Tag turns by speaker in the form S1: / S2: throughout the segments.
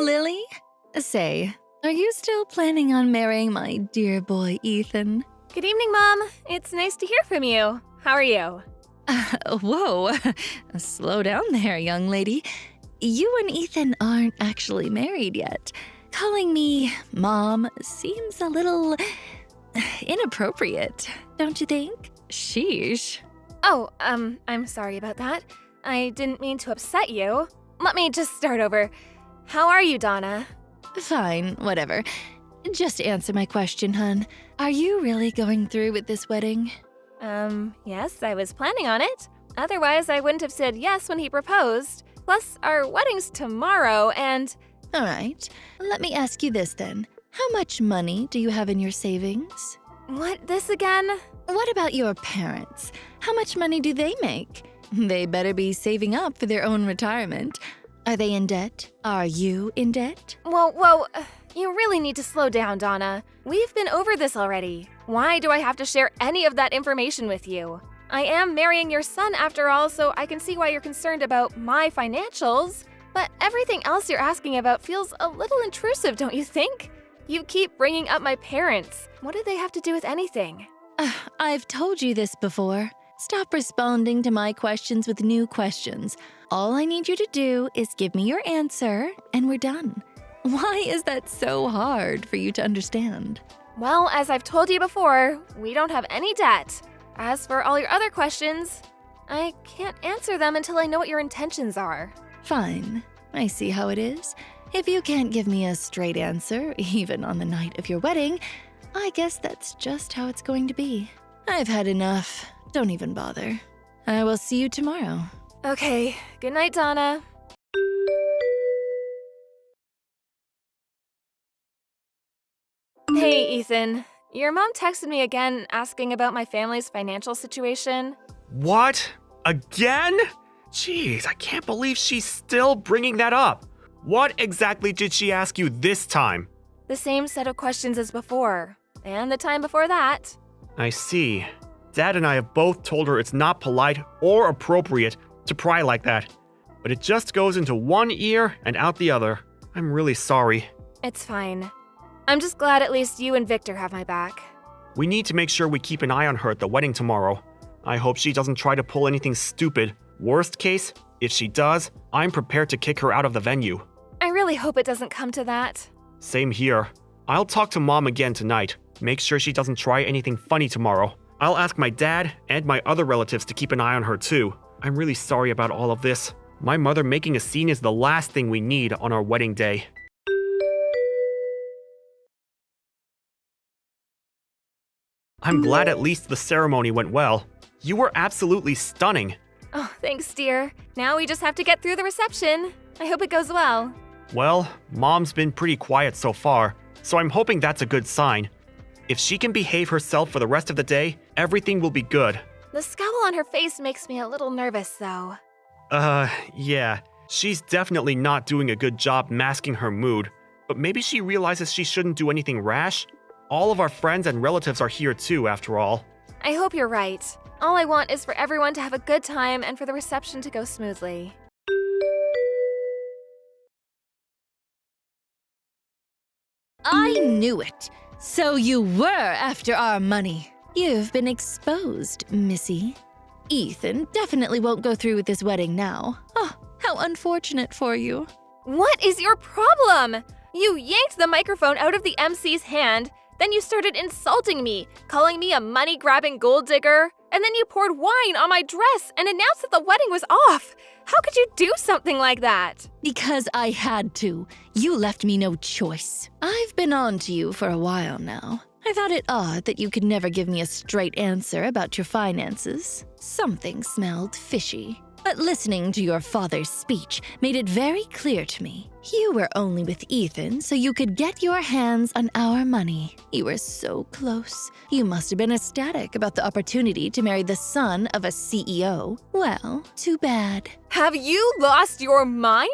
S1: Lily. Say, are you still planning on marrying my dear boy Ethan?
S2: Good evening, Mom. It's nice to hear from you. How are you?
S1: Whoa, slow down there, young lady. You and Ethan aren't actually married yet. Calling me Mom seems a little inappropriate, don't you think? Sheesh.
S2: Oh, I'm sorry about that. I didn't mean to upset you. Let me just start over. How are you, Donna?
S1: Fine, whatever. Just answer my question, hun. Are you really going through with this wedding?
S2: Yes, I was planning on it. Otherwise, I wouldn't have said yes when he proposed. Plus, our wedding's tomorrow, and…
S1: All right, let me ask you this then. How much money do you have in your savings?
S2: What, this again?
S1: What about your parents? How much money do they make? They better be saving up for their own retirement. Are they in debt? Are you in debt?
S2: Whoa, you really need to slow down, Donna. We've been over this already. Why do I have to share any of that information with you? I am marrying your son after all, so I can see why you're concerned about my financials. But everything else you're asking about feels a little intrusive, don't you think? You keep bringing up my parents. What do they have to do with anything?
S1: I've told you this before. Stop responding to my questions with new questions. All I need you to do is give me your answer, and we're done. Why is that so hard for you to understand?
S2: Well, as I've told you before, we don't have any debt. As for all your other questions, I can't answer them until I know what your intentions are.
S1: Fine. I see how it is. If you can't give me a straight answer, even on the night of your wedding, I guess that's just how it's going to be. I've had enough. Don't even bother. I will see you tomorrow.
S2: Okay, good night, Donna. Hey, Ethan. Your mom texted me again asking about my family's financial situation.
S3: What? Again? Jeez, I can't believe she's still bringing that up. What exactly did she ask you this time?
S2: The same set of questions as before, and the time before that.
S3: I see. Dad and I have both told her it's not polite or appropriate to pry like that, but it just goes into one ear and out the other. I'm really sorry.
S2: It's fine. I'm just glad at least you and Victor have my back.
S3: We need to make sure we keep an eye on her at the wedding tomorrow. I hope she doesn't try to pull anything stupid. Worst case, if she does, I'm prepared to kick her out of the venue.
S2: I really hope it doesn't come to that.
S3: Same here. I'll talk to Mom again tonight. Make sure she doesn't try anything funny tomorrow. I'll ask my dad and my other relatives to keep an eye on her too. I'm really sorry about all of this. My mother making a scene is the last thing we need on our wedding day. I'm glad at least the ceremony went well. You were absolutely stunning.
S2: Oh, thanks, dear. Now we just have to get through the reception. I hope it goes well.
S3: Well, Mom's been pretty quiet so far, so I'm hoping that's a good sign. If she can behave herself for the rest of the day, everything will be good.
S2: The scowl on her face makes me a little nervous, though.
S3: Yeah. She's definitely not doing a good job masking her mood, but maybe she realizes she shouldn't do anything rash? All of our friends and relatives are here too, after all.
S2: I hope you're right. All I want is for everyone to have a good time and for the reception to go smoothly.
S1: I knew it. So you were after our money. You've been exposed, Missy. Ethan definitely won't go through with this wedding now. Oh, how unfortunate for you.
S2: What is your problem? You yanked the microphone out of the MC's hand, then you started insulting me, calling me a money-grabbing gold digger, and then you poured wine on my dress and announced that the wedding was off. How could you do something like that?
S1: Because I had to. You left me no choice. I've been on to you for a while now. I thought it odd that you could never give me a straight answer about your finances. Something smelled fishy. But listening to your father's speech made it very clear to me. You were only with Ethan so you could get your hands on our money. You were so close. You must have been ecstatic about the opportunity to marry the son of a CEO. Well, too bad.
S2: Have you lost your mind?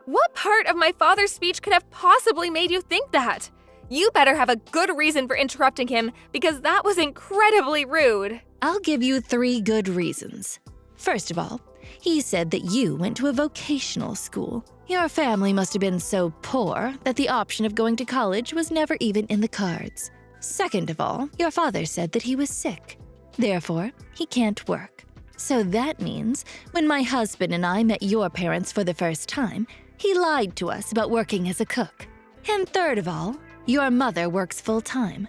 S2: What part of my father's speech could have possibly made you think that? You better have a good reason for interrupting him because that was incredibly rude.
S1: I'll give you 3 good reasons. First of all, He said that you went to a vocational school. Your family must have been so poor that the option of going to college was never even in the cards. Second of all, your father said that he was sick. Therefore, he can't work. So that means when my husband and I met your parents for the first time, he lied to us about working as a cook. And third of all, your mother works full-time.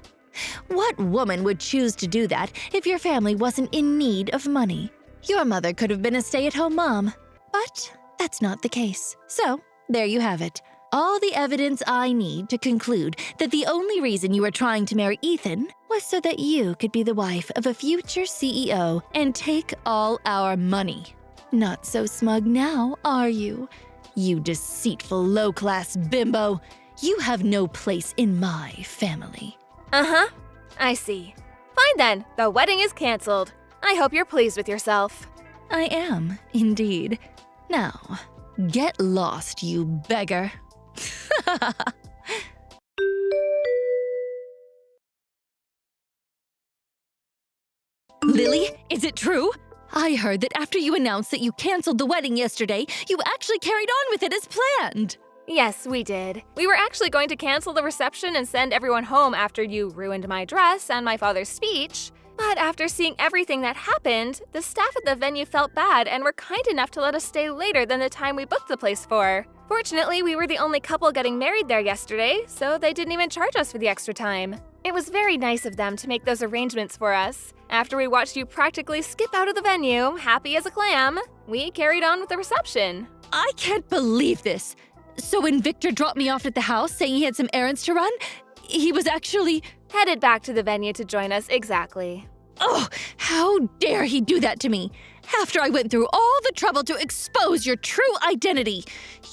S1: What woman would choose to do that if your family wasn't in need of money? Your mother could have been a stay-at-home mom, but that's not the case. So, there you have it. All the evidence I need to conclude that the only reason you were trying to marry Ethan was so that you could be the wife of a future CEO and take all our money. Not so smug now, are you? You deceitful low-class bimbo. You have no place in my family.
S2: Uh-huh. I see. Fine then, the wedding is canceled. I hope you're pleased with yourself.
S1: I am, indeed. Now, get lost, you beggar. Lily, is it true? I heard that after you announced that you canceled the wedding yesterday, you actually carried on with it as planned.
S2: Yes, we did. We were actually going to cancel the reception and send everyone home after you ruined my dress and my father's speech. But after seeing everything that happened, the staff at the venue felt bad and were kind enough to let us stay later than the time we booked the place for. Fortunately, we were the only couple getting married there yesterday, so they didn't even charge us for the extra time. It was very nice of them to make those arrangements for us. After we watched you practically skip out of the venue, happy as a clam, we carried on with the reception.
S1: I can't believe this. So when Victor dropped me off at the house saying he had some errands to run, he was actually
S2: headed back to the venue to join us, exactly.
S1: Oh, how dare he do that to me? After I went through all the trouble to expose your true identity.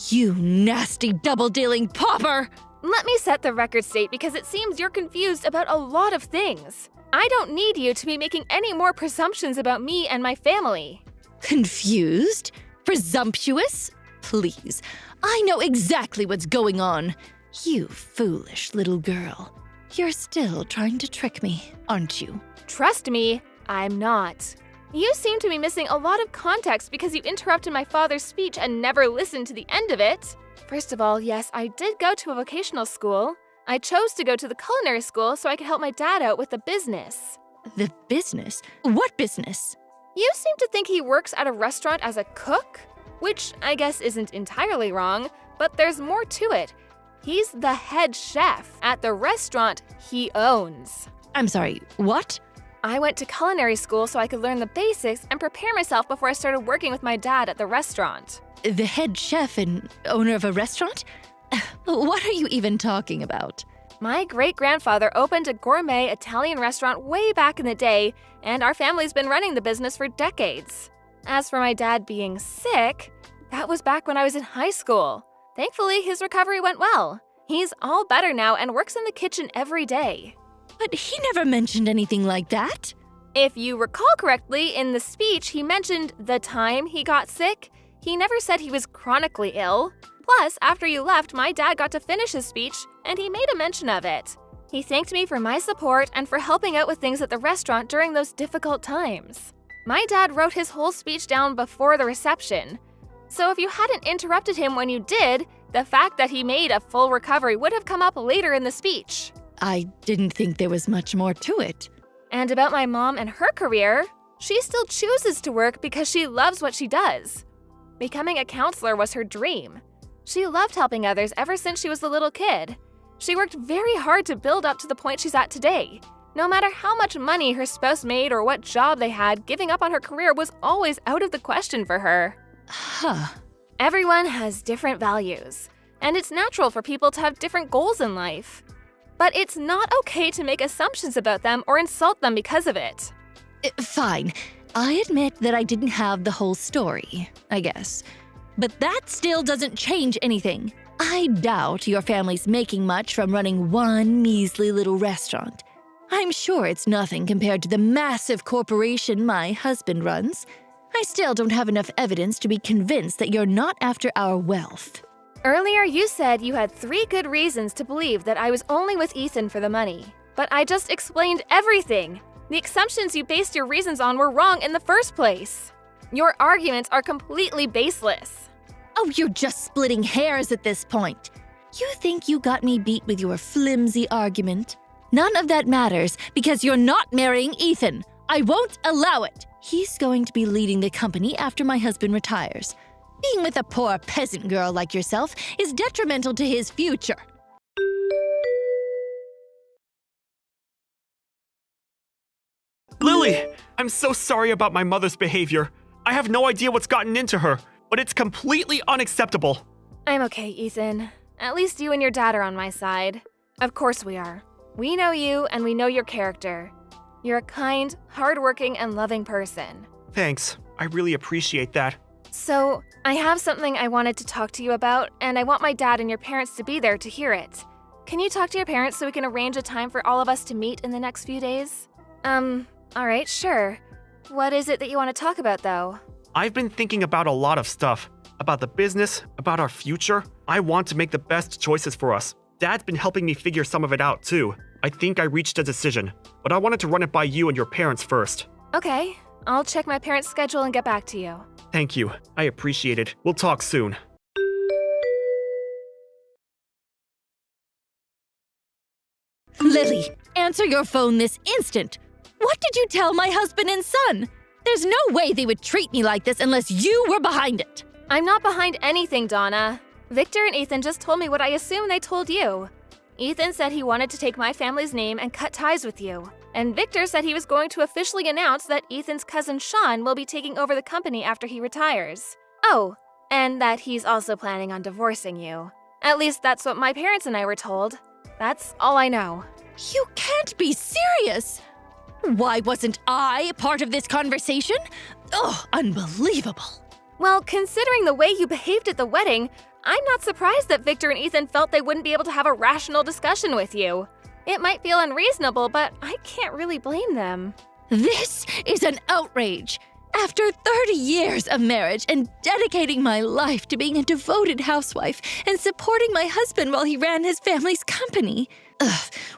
S1: You nasty double-dealing pauper!
S2: Let me set the record straight because it seems you're confused about a lot of things. I don't need you to be making any more presumptions about me and my family.
S1: Confused? Presumptuous? Please, I know exactly what's going on. You foolish little girl. You're still trying to trick me, aren't you?
S2: Trust me, I'm not. You seem to be missing a lot of context because you interrupted my father's speech and never listened to the end of it. First of all, yes, I did go to a vocational school. I chose to go to the culinary school so I could help my dad out with the business.
S1: The business? What business?
S2: You seem to think he works at a restaurant as a cook, which I guess isn't entirely wrong, but there's more to it. He's the head chef at the restaurant he owns.
S1: I'm sorry, what?
S2: I went to culinary school so I could learn the basics and prepare myself before I started working with my dad at the restaurant.
S1: The head chef and owner of a restaurant? What are you even talking about?
S2: My great-grandfather opened a gourmet Italian restaurant way back in the day, and our family's been running the business for decades. As for my dad being sick, that was back when I was in high school. Thankfully, his recovery went well. He's all better now and works in the kitchen every day.
S1: But he never mentioned anything like that.
S2: If you recall correctly, in the speech, he mentioned the time he got sick. He never said he was chronically ill. Plus, after you left, my dad got to finish his speech, and he made a mention of it. He thanked me for my support and for helping out with things at the restaurant during those difficult times. My dad wrote his whole speech down before the reception. So if you hadn't interrupted him when you did, the fact that he made a full recovery would have come up later in the speech.
S1: I didn't think there was much more to it.
S2: And about my mom and her career, she still chooses to work because she loves what she does. Becoming a counselor was her dream. She loved helping others ever since she was a little kid. She worked very hard to build up to the point she's at today. No matter how much money her spouse made or what job they had, giving up on her career was always out of the question for her.
S1: Huh.
S2: Everyone has different values, and it's natural for people to have different goals in life. But it's not okay to make assumptions about them or insult them because of it.
S1: Fine. I admit that I didn't have the whole story, I guess. But that still doesn't change anything. I doubt your family's making much from running one measly little restaurant. I'm sure it's nothing compared to the massive corporation my husband runs. I still don't have enough evidence to be convinced that you're not after our wealth.
S2: Earlier, you said you had 3 good reasons to believe that I was only with Ethan for the money. But I just explained everything. The assumptions you based your reasons on were wrong in the first place. Your arguments are completely baseless.
S1: Oh, you're just splitting hairs at this point. You think you got me beat with your flimsy argument? None of that matters because you're not marrying Ethan. I won't allow it. He's going to be leading the company after my husband retires. Being with a poor peasant girl like yourself is detrimental to his future.
S3: Lily! I'm so sorry about my mother's behavior. I have no idea what's gotten into her, but it's completely unacceptable.
S2: I'm okay, Ethan. At least you and your dad are on my side. Of course we are. We know you and we know your character. You're a kind, hardworking, and loving person.
S3: Thanks. I really appreciate that.
S2: So, I have something I wanted to talk to you about, and I want my dad and your parents to be there to hear it. Can you talk to your parents so we can arrange a time for all of us to meet in the next few days? Alright, sure. What is it that you want to talk about, though?
S3: I've been thinking about a lot of stuff. About the business, about our future. I want to make the best choices for us. Dad's been helping me figure some of it out, too. I think I reached a decision, but I wanted to run it by you and your parents first.
S2: Okay, I'll check my parents' schedule and get back to you.
S3: Thank you. I appreciate it. We'll talk soon.
S1: Lily, answer your phone this instant. What did you tell my husband and son? There's no way they would treat me like this unless you were behind it.
S2: I'm not behind anything, Donna. Victor and Ethan just told me what I assume they told you. Ethan said he wanted to take my family's name and cut ties with you. And Victor said he was going to officially announce that Ethan's cousin Sean will be taking over the company after he retires. Oh, and that he's also planning on divorcing you. At least that's what my parents and I were told. That's all I know.
S1: You can't be serious. Why wasn't I part of this conversation? Oh, unbelievable.
S2: Well, considering the way you behaved at the wedding, I'm not surprised that Victor and Ethan felt they wouldn't be able to have a rational discussion with you. It might feel unreasonable, but I can't really blame them.
S1: This is an outrage. After 30 years of marriage and dedicating my life to being a devoted housewife and supporting my husband while he ran his family's company.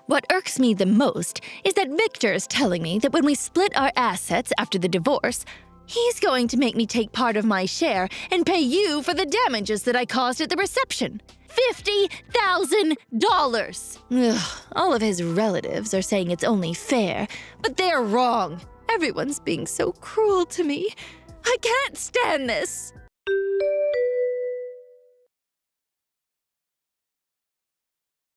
S1: What irks me the most is that Victor's telling me that when we split our assets after the divorce, he's going to make me take part of my share and pay you for the damages that I caused at the reception. $50,000! All of his relatives are saying it's only fair, but they're wrong. Everyone's being so cruel to me. I can't stand this.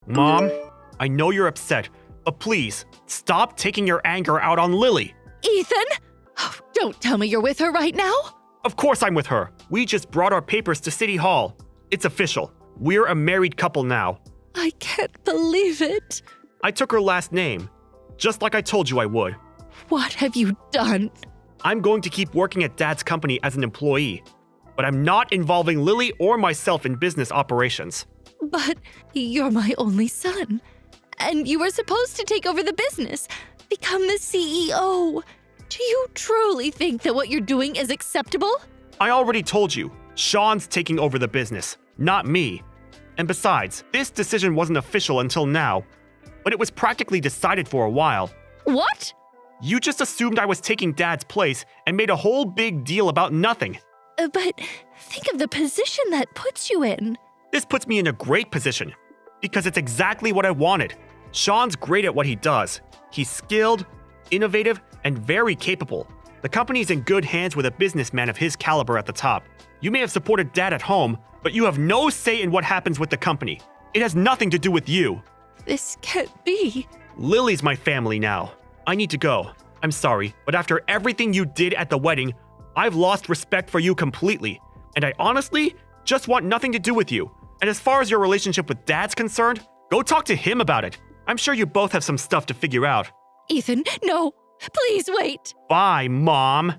S3: Mom, I know you're upset, but please, stop taking your anger out on Lily.
S1: Ethan? Oh, don't tell me you're with her right now.
S3: Of course I'm with her. We just brought our papers to City Hall. It's official. We're a married couple now.
S1: I can't believe it.
S3: I took her last name, just like I told you I would.
S1: What have you done?
S3: I'm going to keep working at Dad's company as an employee, but I'm not involving Lily or myself in business operations.
S1: But you're my only son, and you were supposed to take over the business, become the CEO. Do you truly think that what you're doing is acceptable?
S3: I already told you, Sean's taking over the business, not me. And besides, this decision wasn't official until now, but it was practically decided for a while.
S1: What?
S3: You just assumed I was taking Dad's place and made a whole big deal about nothing.
S1: But think of the position that puts you in.
S3: This puts me in a great position, because it's exactly what I wanted. Sean's great at what he does. He's skilled, innovative, and very capable. The company's in good hands with a businessman of his caliber at the top. You may have supported Dad at home, but you have no say in what happens with the company. It has nothing to do with you.
S1: This can't be.
S3: Lily's my family now. I need to go. I'm sorry, but after everything you did at the wedding, I've lost respect for you completely. And I honestly just want nothing to do with you. And as far as your relationship with Dad's concerned, go talk to him about it. I'm sure you both have some stuff to figure out.
S1: Ethan, no. Please wait.
S3: Bye, Mom.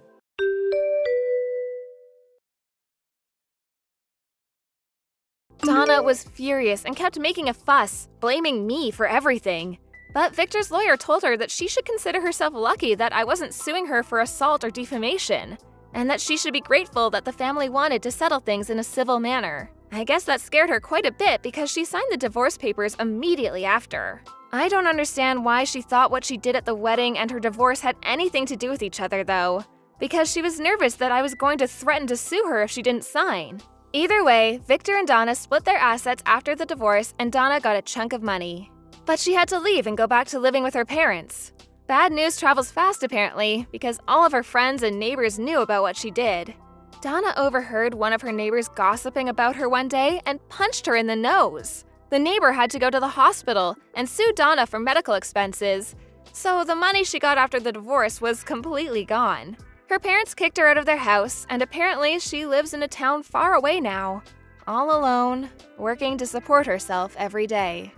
S2: Donna was furious and kept making a fuss, blaming me for everything. But Victor's lawyer told her that she should consider herself lucky that I wasn't suing her for assault or defamation, and that she should be grateful that the family wanted to settle things in a civil manner. I guess that scared her quite a bit because she signed the divorce papers immediately after. I don't understand why she thought what she did at the wedding and her divorce had anything to do with each other, though. because she was nervous that I was going to threaten to sue her if she didn't sign. Either way, Victor and Donna split their assets after the divorce and Donna got a chunk of money. But she had to leave and go back to living with her parents. Bad news travels fast apparently, because all of her friends and neighbors knew about what she did. Donna overheard one of her neighbors gossiping about her one day and punched her in the nose. The neighbor had to go to the hospital and sue Donna for medical expenses, so the money she got after the divorce was completely gone. Her parents kicked her out of their house, and apparently she lives in a town far away now, all alone, working to support herself every day.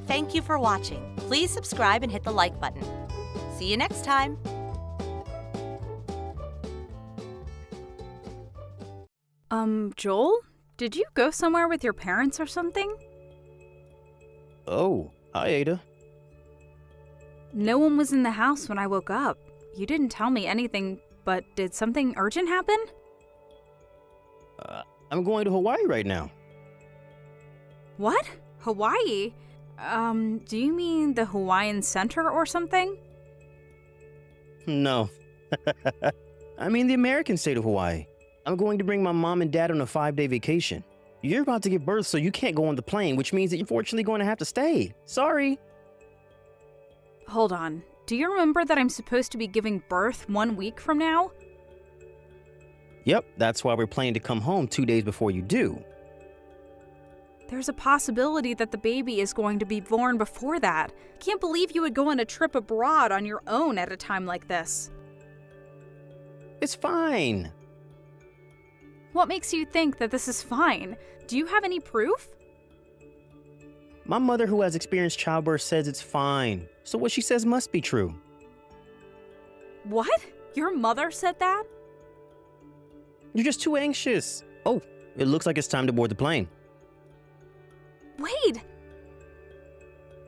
S4: Thank you for watching. Please subscribe and hit the like button. See you next time.
S5: Joel? Did you go somewhere with your parents or something?
S6: Oh, hi, Ada.
S5: No one was in the house when I woke up. You didn't tell me anything, but did something urgent happen?
S6: I'm going to Hawaii right now.
S5: What? Hawaii? Do you mean the Hawaiian Center or something?
S6: No. I mean the American state of Hawaii. I'm going to bring my mom and dad on a 5-day vacation. You're about to give birth, so you can't go on the plane, which means that you're unfortunately going to have to stay. Sorry.
S5: Hold on. Do you remember that I'm supposed to be giving birth 1 week from now?
S6: Yep, that's why we're planning to come home 2 days before you do.
S5: There's a possibility that the baby is going to be born before that. Can't believe you would go on a trip abroad on your own at a time like this.
S6: It's fine.
S5: What makes you think that this is fine? Do you have any proof?
S6: My mother, who has experienced childbirth, says it's fine. So what she says must be true.
S5: What? Your mother said that?
S6: You're just too anxious. Oh, it looks like it's time to board the plane.
S5: Wait!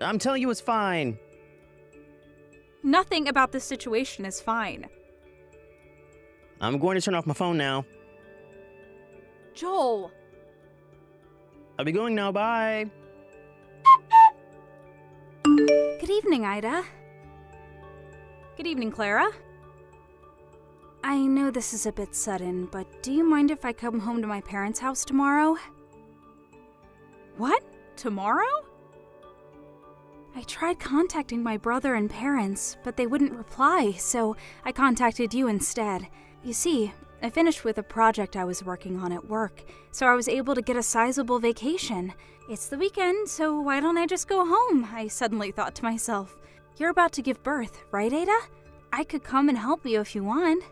S6: I'm telling you it's fine.
S5: Nothing about this situation is fine.
S6: I'm going to turn off my phone now.
S5: Joel!
S6: I'll be going now, bye.
S5: Good evening, Ida. Good evening, Clara. I know this is a bit sudden, but do you mind if I come home to my parents' house tomorrow? What? Tomorrow? I tried contacting my brother and parents, but they wouldn't reply, so I contacted you instead. You see, I finished with a project I was working on at work, so I was able to get a sizable vacation. It's the weekend, so why don't I just go home? I suddenly thought to myself. You're about to give birth, right, Ada? I could come and help you if you want.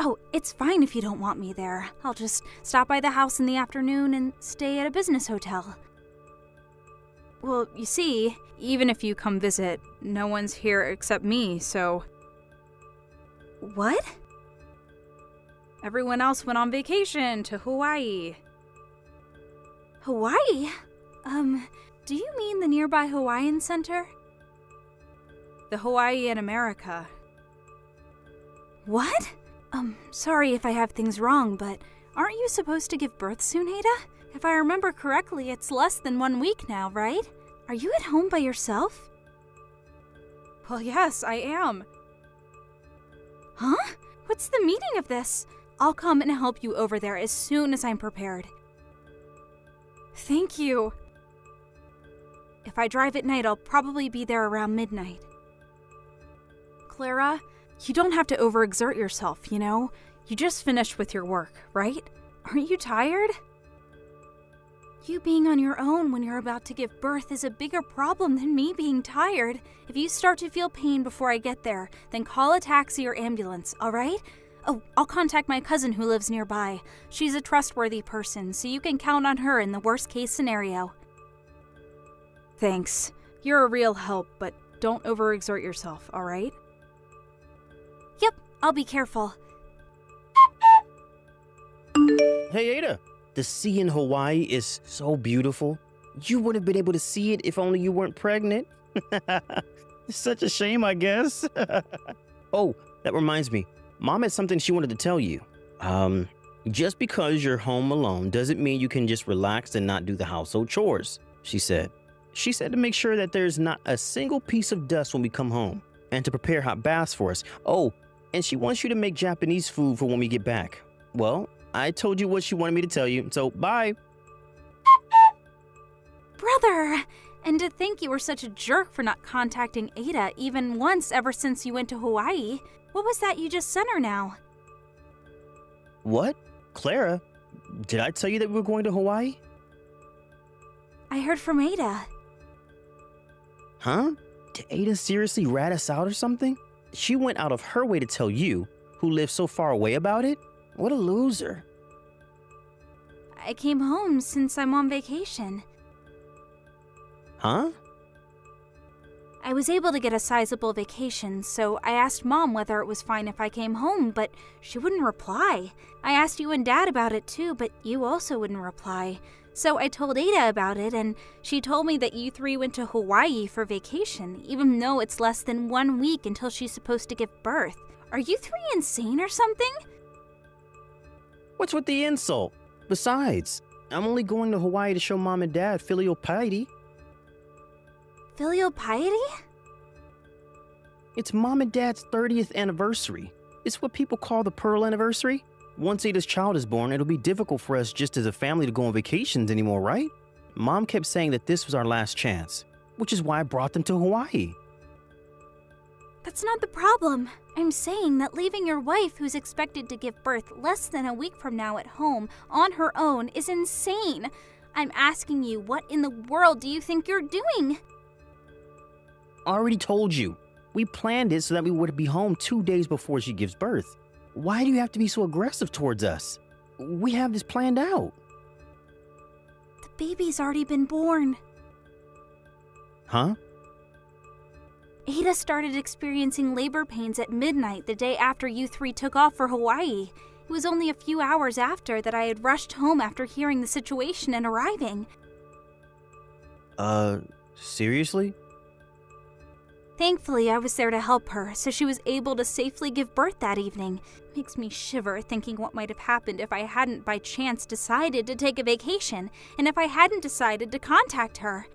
S5: Oh, it's fine if you don't want me there. I'll just stop by the house in the afternoon and stay at a business hotel. Well, you see, even if you come visit, no one's here except me, so... What? Everyone else went on vacation to Hawaii. Hawaii? Do you mean the nearby Hawaiian Center? The Hawaii in America. What? Sorry if I have things wrong, but aren't you supposed to give birth soon, Ada? If I remember correctly, it's less than 1 week now, right? Are you at home by yourself? Well, yes, I am. Huh? What's the meaning of this? I'll come and help you over there as soon as I'm prepared. Thank you. If I drive at night, I'll probably be there around midnight. Clara, you don't have to overexert yourself, you know? You just finished with your work, right? Aren't you tired? You being on your own when you're about to give birth is a bigger problem than me being tired. If you start to feel pain before I get there, then call a taxi or ambulance, all right? Oh, I'll contact my cousin who lives nearby. She's a trustworthy person, so you can count on her in the worst-case scenario. Thanks. You're a real help, but don't overexert yourself, all right? Yep, I'll be careful.
S6: Hey, Ada. The sea in Hawaii is so beautiful. You would have been able to see it if only you weren't pregnant. It's such a shame, I guess. Oh, that reminds me. Mom had something she wanted to tell you. Just because you're home alone doesn't mean you can just relax and not do the household chores, she said. She said to make sure that there's not a single piece of dust when we come home, and to prepare hot baths for us. Oh, and she wants you to make Japanese food for when we get back. Well, I told you what she wanted me to tell you, so bye.
S5: Brother! And to think you were such a jerk for not contacting Ada even once ever since you went to Hawaii. What was that you just sent her now?
S6: What? Clara? Did I tell you that we were going to Hawaii?
S5: I heard from Ada.
S6: Huh? Did Ada seriously rat us out or something? She went out of her way to tell you, who lives so far away, about it? What a loser.
S5: I came home since I'm on vacation.
S6: Huh?
S5: I was able to get a sizable vacation, so I asked Mom whether it was fine if I came home, but she wouldn't reply. I asked you and Dad about it too, but you also wouldn't reply. So I told Ada about it, and she told me that you three went to Hawaii for vacation, even though it's less than 1 week until she's supposed to give birth. Are you three insane or something?
S6: What's with the insult? Besides, I'm only going to Hawaii to show Mom and Dad filial piety.
S5: Filial piety?
S6: It's Mom and Dad's 30th anniversary. It's what people call the Pearl Anniversary. Once Ada's child is born, it'll be difficult for us just as a family to go on vacations anymore, right? Mom kept saying that this was our last chance, which is why I brought them to Hawaii.
S5: That's not the problem. I'm saying that leaving your wife, who's expected to give birth less than a week from now at home, on her own is insane. I'm asking you, what in the world do you think you're doing?
S6: I already told you. We planned it so that we would be home 2 days before she gives birth. Why do you have to be so aggressive towards us? We have this planned out.
S5: The baby's already been born.
S6: Huh?
S5: Ada started experiencing labor pains at midnight the day after you three took off for Hawaii. It was only a few hours after that I had rushed home after hearing the situation and arriving.
S6: Seriously?
S5: Thankfully, I was there to help her, so she was able to safely give birth that evening. Makes me shiver thinking what might have happened if I hadn't by chance decided to take a vacation, and if I hadn't decided to contact her.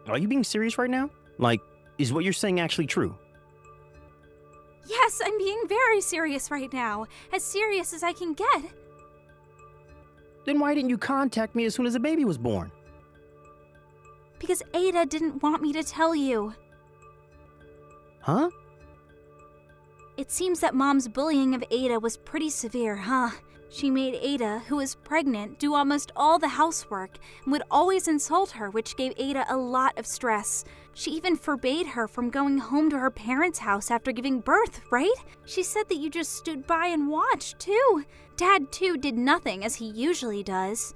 S6: Are you being serious right now? Like, is what you're saying actually true?
S5: Yes, I'm being very serious right now. As serious as I can get.
S6: Then why didn't you contact me as soon as the baby was born?
S5: Because Ada didn't want me to tell you.
S6: Huh?
S5: It seems that Mom's bullying of Ada was pretty severe, huh? She made Ada, who was pregnant, do almost all the housework and would always insult her, which gave Ada a lot of stress. She even forbade her from going home to her parents' house after giving birth, right? She said that you just stood by and watched, too. Dad, too, did nothing, as he usually does.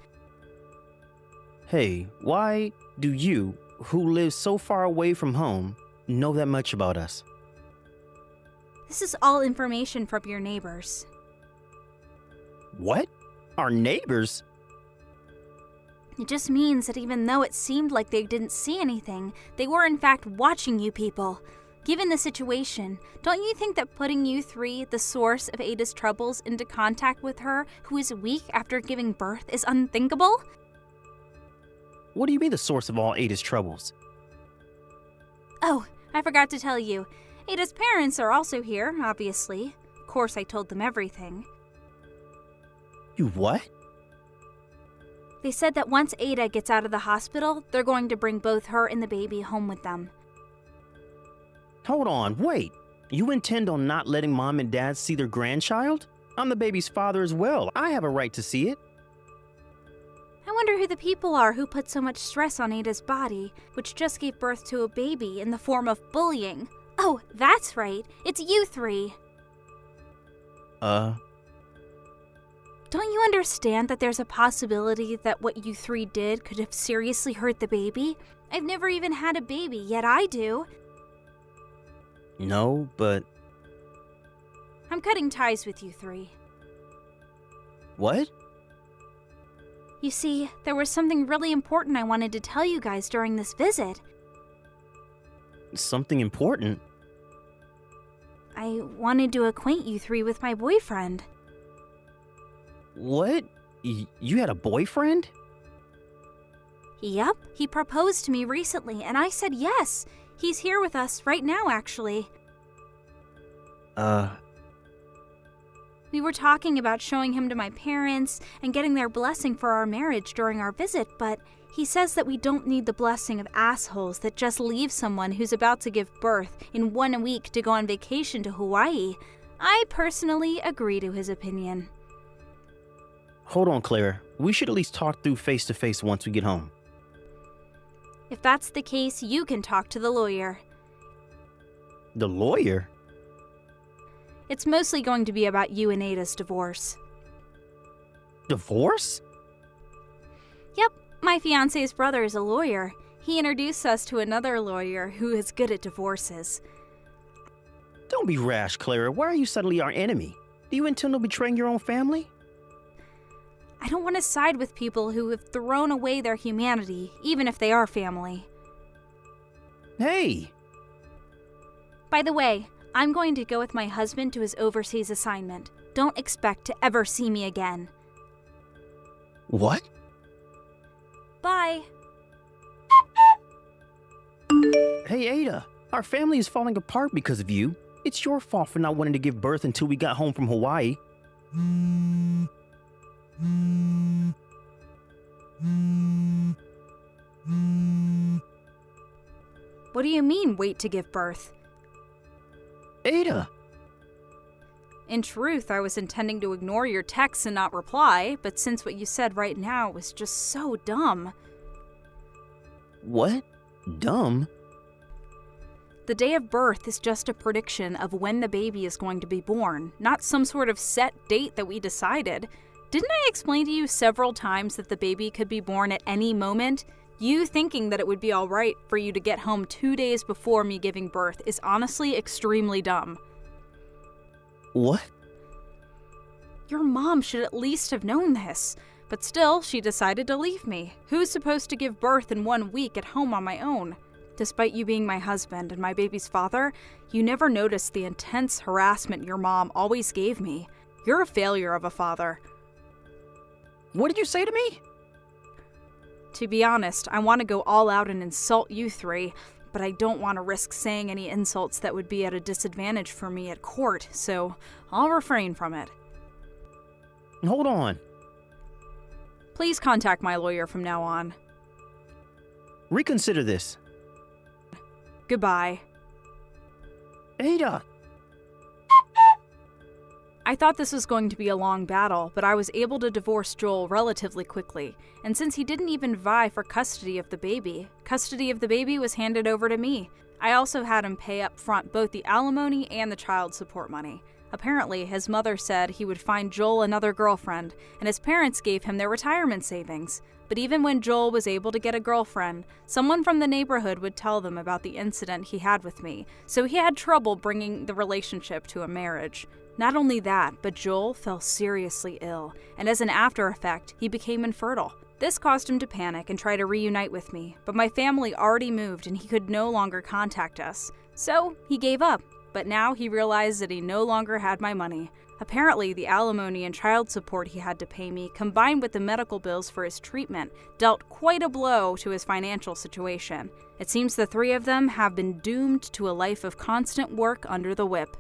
S6: Hey, why do you, who live so far away from home, know that much about us?
S5: This is all information from your neighbors.
S6: What? Our neighbors?
S5: It just means that even though it seemed like they didn't see anything, they were in fact watching you people. Given the situation, don't you think that putting you three, the source of Ada's troubles, into contact with her, who is weak after giving birth, is unthinkable?
S6: What do you mean the source of all Ada's troubles?
S5: Oh, I forgot to tell you. Ada's parents are also here, obviously. Of course, I told them everything.
S6: You what?
S5: They said that once Ada gets out of the hospital, they're going to bring both her and the baby home with them.
S6: Hold on, wait. You intend on not letting Mom and Dad see their grandchild? I'm the baby's father as well. I have a right to see it.
S5: I wonder who the people are who put so much stress on Ada's body, which just gave birth to a baby in the form of bullying. Oh, that's right. It's you three. Don't you understand that there's a possibility that what you three did could have seriously hurt the baby? I've never even had a baby, yet I do.
S6: No, but...
S5: I'm cutting ties with you three.
S6: What?
S5: You see, there was something really important I wanted to tell you guys during this visit.
S6: Something important?
S5: I wanted to acquaint you three with my boyfriend.
S6: What? You had a boyfriend?
S5: Yep, he proposed to me recently, and I said yes. He's here with us right now, actually. We were talking about showing him to my parents and getting their blessing for our marriage during our visit, but he says that we don't need the blessing of assholes that just leave someone who's about to give birth in 1 week to go on vacation to Hawaii. I personally agree to his opinion.
S6: Hold on, Clara. We should at least talk through face to face once we get home.
S5: If that's the case, you can talk to the lawyer.
S6: The lawyer?
S5: It's mostly going to be about you and Ada's divorce.
S6: Divorce?
S5: Yep, my fiancé's brother is a lawyer. He introduced us to another lawyer who is good at divorces.
S6: Don't be rash, Clara. Why are you suddenly our enemy? Do you intend on betraying your own family?
S5: I don't want to side with people who have thrown away their humanity, even if they are family.
S6: Hey!
S5: By the way, I'm going to go with my husband to his overseas assignment. Don't expect to ever see me again.
S6: What?
S5: Bye.
S6: Hey, Ada. Our family is falling apart because of you. It's your fault for not wanting to give birth until we got home from Hawaii.
S5: What do you mean, wait to give birth?
S6: Ada!
S5: In truth, I was intending to ignore your texts and not reply, but since what you said right now was just so dumb.
S6: What? Dumb?
S5: The day of birth is just a prediction of when the baby is going to be born, not some sort of set date that we decided. Didn't I explain to you several times that the baby could be born at any moment? You thinking that it would be alright for you to get home 2 days before me giving birth is honestly extremely dumb.
S6: What?
S5: Your mom should at least have known this. But still, she decided to leave me. Who's supposed to give birth in 1 week at home on my own? Despite you being my husband and my baby's father, you never noticed the intense harassment your mom always gave me. You're a failure of a father.
S6: What did you say to me?
S5: To be honest, I want to go all out and insult you three, but I don't want to risk saying any insults that would be at a disadvantage for me at court, so I'll refrain from it.
S6: Hold on.
S5: Please contact my lawyer from now on.
S6: Reconsider this.
S5: Goodbye.
S6: Ada!
S5: I thought this was going to be a long battle, but I was able to divorce Joel relatively quickly, and since he didn't even vie for custody of the baby was handed over to me. I also had him pay up front both the alimony and the child support money. Apparently, his mother said he would find Joel another girlfriend, and his parents gave him their retirement savings. But even when Joel was able to get a girlfriend, someone from the neighborhood would tell them about the incident he had with me, so he had trouble bringing the relationship to a marriage. Not only that, but Joel fell seriously ill, and as an after effect, he became infertile. This caused him to panic and try to reunite with me, but my family already moved and he could no longer contact us. So he gave up, but now he realized that he no longer had my money. Apparently, the alimony and child support he had to pay me, combined with the medical bills for his treatment, dealt quite a blow to his financial situation. It seems the three of them have been doomed to a life of constant work under the whip.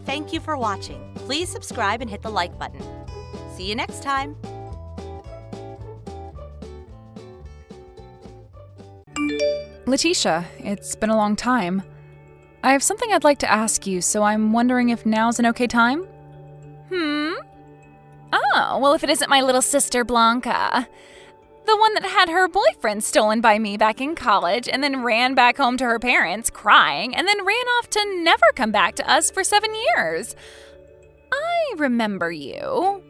S4: Thank you for watching. Please subscribe and hit the like button. See you next time.
S7: Letitia, it's been a long time. I have something I'd like to ask you, so I'm wondering if now's an okay time?
S8: Oh, well, if it isn't my little sister Blanca. The one that had her boyfriend stolen by me back in college and then ran back home to her parents crying and then ran off to never come back to us for 7 years. I remember you.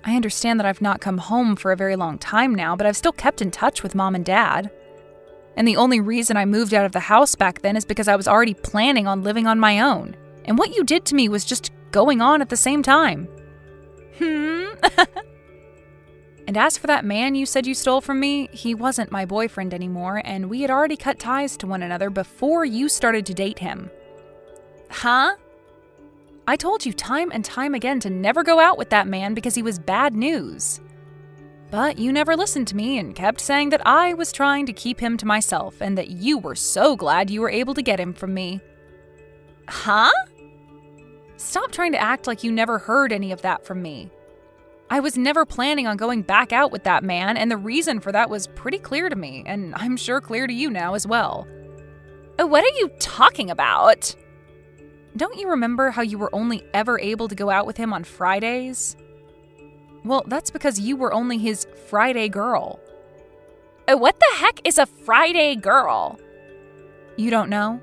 S7: I understand that I've not come home for a very long time now, but I've still kept in touch with Mom and Dad. And the only reason I moved out of the house back then is because I was already planning on living on my own. And what you did to me was just going on at the same time. And as for that man you said you stole from me, he wasn't my boyfriend anymore, and we had already cut ties to one another before you started to date him.
S8: Huh?
S7: I told you time and time again to never go out with that man because he was bad news. But you never listened to me and kept saying that I was trying to keep him to myself and that you were so glad you were able to get him from me.
S8: Huh?
S7: Stop trying to act like you never heard any of that from me. I was never planning on going back out with that man, and the reason for that was pretty clear to me, and I'm sure clear to you now as well.
S8: What are you talking about?
S7: Don't you remember how you were only ever able to go out with him on Fridays? Well, that's because you were only his Friday girl.
S8: What the heck is a Friday girl?
S7: You don't know?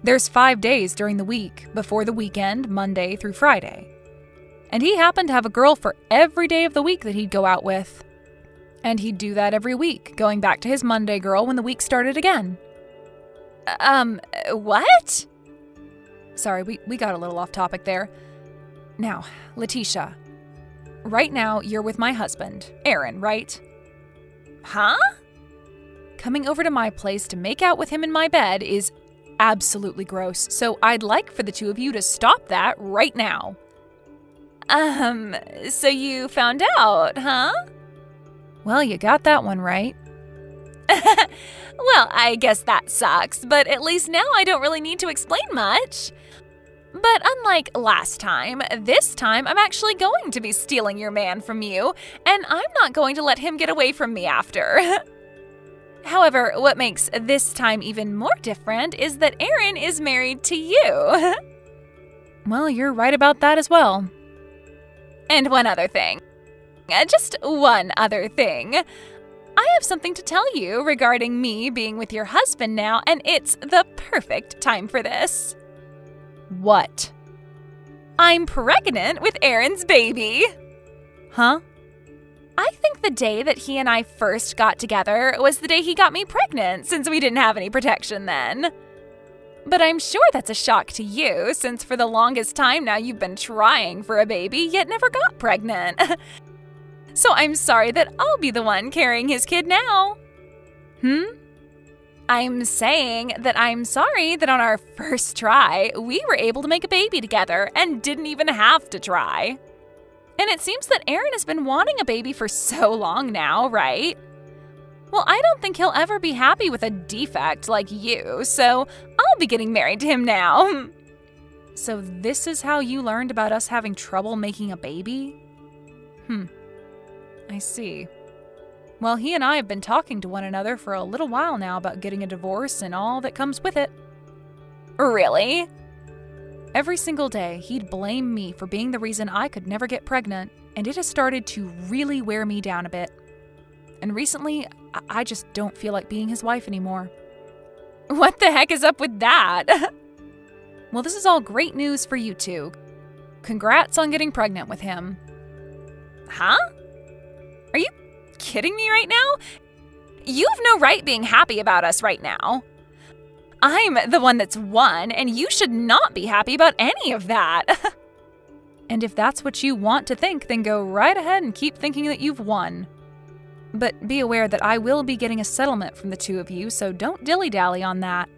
S7: There's 5 days during the week, before the weekend, Monday through Friday. And he happened to have a girl for every day of the week that he'd go out with. And he'd do that every week, going back to his Monday girl when the week started again.
S8: What?
S7: Sorry, we got a little off topic there. Now, Letitia, right now you're with my husband, Aaron, right?
S8: Huh?
S7: Coming over to my place to make out with him in my bed is absolutely gross, so I'd like for the two of you to stop that right now.
S8: So you found out, huh?
S7: Well, you got that one right.
S8: Well, I guess that sucks, but at least now I don't really need to explain much. But unlike last time, this time I'm actually going to be stealing your man from you, and I'm not going to let him get away from me after. However, what makes this time even more different is that Aaron is married to you.
S7: Well, you're right about that as well.
S8: And one other thing. Just one other thing. I have something to tell you regarding me being with your husband now, and it's the perfect time for this.
S7: What?
S8: I'm pregnant with Aaron's baby.
S7: Huh?
S8: I think the day that he and I first got together was the day he got me pregnant, since we didn't have any protection then. But I'm sure that's a shock to you, since for the longest time now you've been trying for a baby, yet never got pregnant. So I'm sorry that I'll be the one carrying his kid now. I'm saying that I'm sorry that on our first try, we were able to make a baby together and didn't even have to try. And it seems that Aaron has been wanting a baby for so long now, right? Well, I don't think he'll ever be happy with a defect like you, so I'll be getting married to him now.
S7: So this is how you learned about us having trouble making a baby? I see. Well, he and I have been talking to one another for a little while now about getting a divorce and all that comes with it.
S8: Really?
S7: Every single day, he'd blame me for being the reason I could never get pregnant, and it has started to really wear me down a bit. And recently, I just don't feel like being his wife anymore.
S8: What the heck is up with that?
S7: Well, this is all great news for you two. Congrats on getting pregnant with him.
S8: Huh? Are you kidding me right now? You've no right being happy about us right now. I'm the one that's won, and you should not be happy about any of that.
S7: And if that's what you want to think, then go right ahead and keep thinking that you've won. But be aware that I will be getting a settlement from the two of you, so don't dilly-dally on that.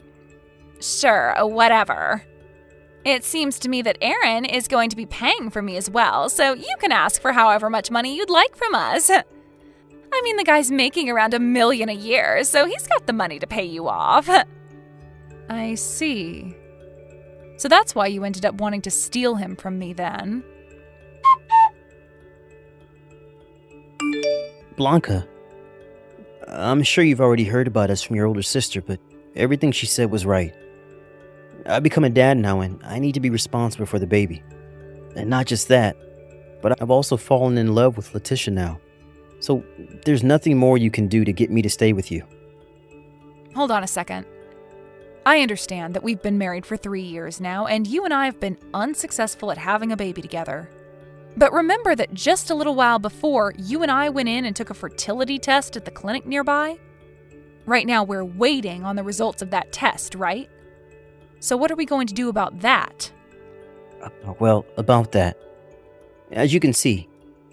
S8: Sure, whatever. It seems to me that Aaron is going to be paying for me as well, so you can ask for however much money you'd like from us. I mean, the guy's making around $1 million a year, so he's got the money to pay you off.
S7: I see. So that's why you ended up wanting to steal him from me then.
S6: Blanca, I'm sure you've already heard about us from your older sister, but everything she said was right. I've become a dad now, and I need to be responsible for the baby. And not just that, but I've also fallen in love with Letitia now. So there's nothing more you can do to get me to stay with you.
S7: Hold on a second. I understand that we've been married for 3 years now, and you and I have been unsuccessful at having a baby together. But remember that just a little while before, you and I went in and took a fertility test at the clinic nearby? Right now, we're waiting on the results of that test, right? So what are we going to do about that?
S6: Well, about that. As you can see,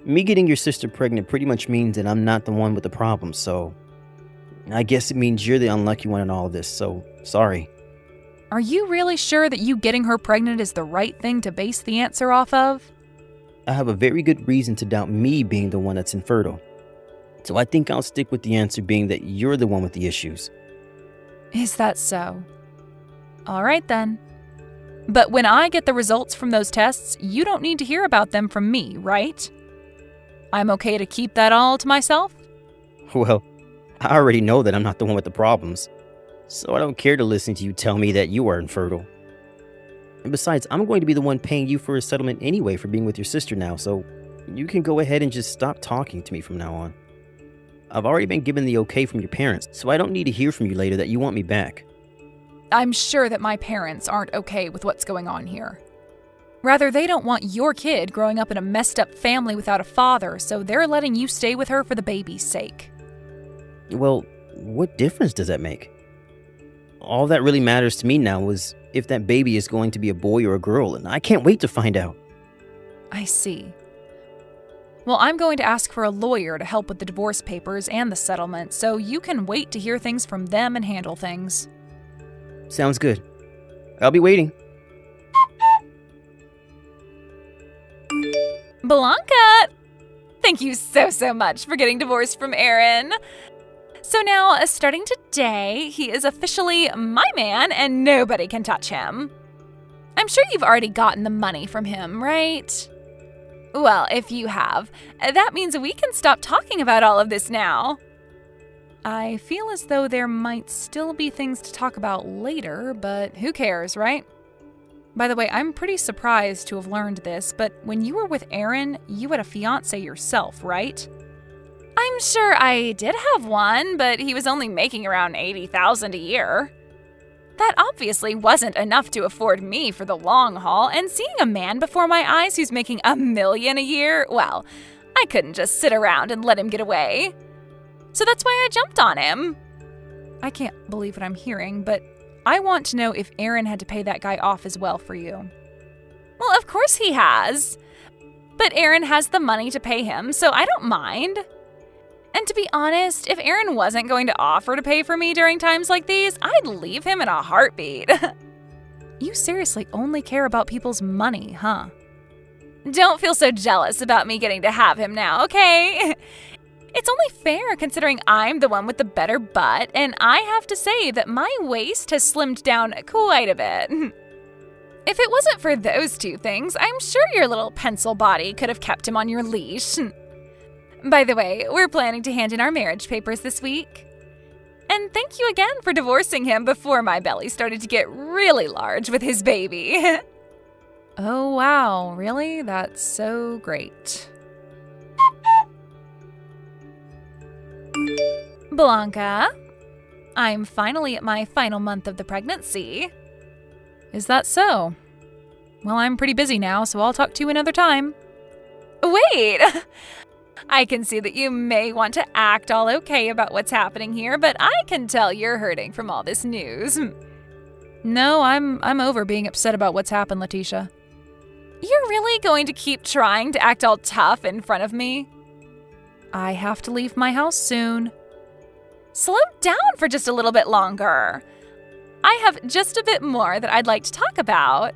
S6: me getting your sister pregnant pretty much means that I'm not the one with the problem, so I guess it means you're the unlucky one in all of this, so sorry.
S7: Are you really sure that you getting her pregnant is the right thing to base the answer off of?
S6: I have a very good reason to doubt me being the one that's infertile. So I think I'll stick with the answer being that you're the one with the issues.
S7: Is that so? All right then. But when I get the results from those tests, you don't need to hear about them from me, right? I'm okay to keep that all to myself?
S6: Well, I already know that I'm not the one with the problems, so I don't care to listen to you tell me that you are infertile. And besides, I'm going to be the one paying you for a settlement anyway for being with your sister now, so you can go ahead and just stop talking to me from now on. I've already been given the okay from your parents, so I don't need to hear from you later that you want me back.
S7: I'm sure that my parents aren't okay with what's going on here. Rather, they don't want your kid growing up in a messed up family without a father, so they're letting you stay with her for the baby's sake.
S6: Well, what difference does that make? All that really matters to me now is if that baby is going to be a boy or a girl, and I can't wait to find out.
S7: I see. Well, I'm going to ask for a lawyer to help with the divorce papers and the settlement, so you can wait to hear things from them and handle things.
S6: Sounds good. I'll be waiting.
S8: Blanca! Thank you so much for getting divorced from Aaron. So now, starting today, he is officially my man and nobody can touch him. I'm sure you've already gotten the money from him, right? Well, if you have, that means we can stop talking about all of this now.
S7: I feel as though there might still be things to talk about later, but who cares, right? By the way, I'm pretty surprised to have learned this, but when you were with Aaron, you had a fiancé yourself, right?
S8: I'm sure I did have one, but he was only making around $80,000 a year. That obviously wasn't enough to afford me for the long haul, and seeing a man before my eyes who's making $1 million a year, well, I couldn't just sit around and let him get away. So that's why I jumped on him.
S7: I can't believe what I'm hearing, but I want to know if Aaron had to pay that guy off as well for you.
S8: Well, of course he has. But Aaron has the money to pay him, so I don't mind. And to be honest, if Aaron wasn't going to offer to pay for me during times like these, I'd leave him in a heartbeat.
S7: You seriously only care about people's money, huh?
S8: Don't feel so jealous about me getting to have him now, okay? It's only fair considering I'm the one with the better butt, and I have to say that my waist has slimmed down quite a bit. If it wasn't for those two things, I'm sure your little pencil body could have kept him on your leash. By the way, we're planning to hand in our marriage papers this week. And thank you again for divorcing him before my belly started to get really large with his baby.
S7: Oh, wow, really? That's so great.
S8: Blanca, I'm finally at my final month of the pregnancy.
S7: Is that so? Well, I'm pretty busy now, so I'll talk to you another time.
S8: Wait! I can see that you may want to act all okay about what's happening here, but I can tell you're hurting from all this news.
S7: No, I'm over being upset about what's happened, Letitia.
S8: You're really going to keep trying to act all tough in front of me?
S7: I have to leave my house soon.
S8: Slow down for just a little bit longer. I have just a bit more that I'd like to talk about.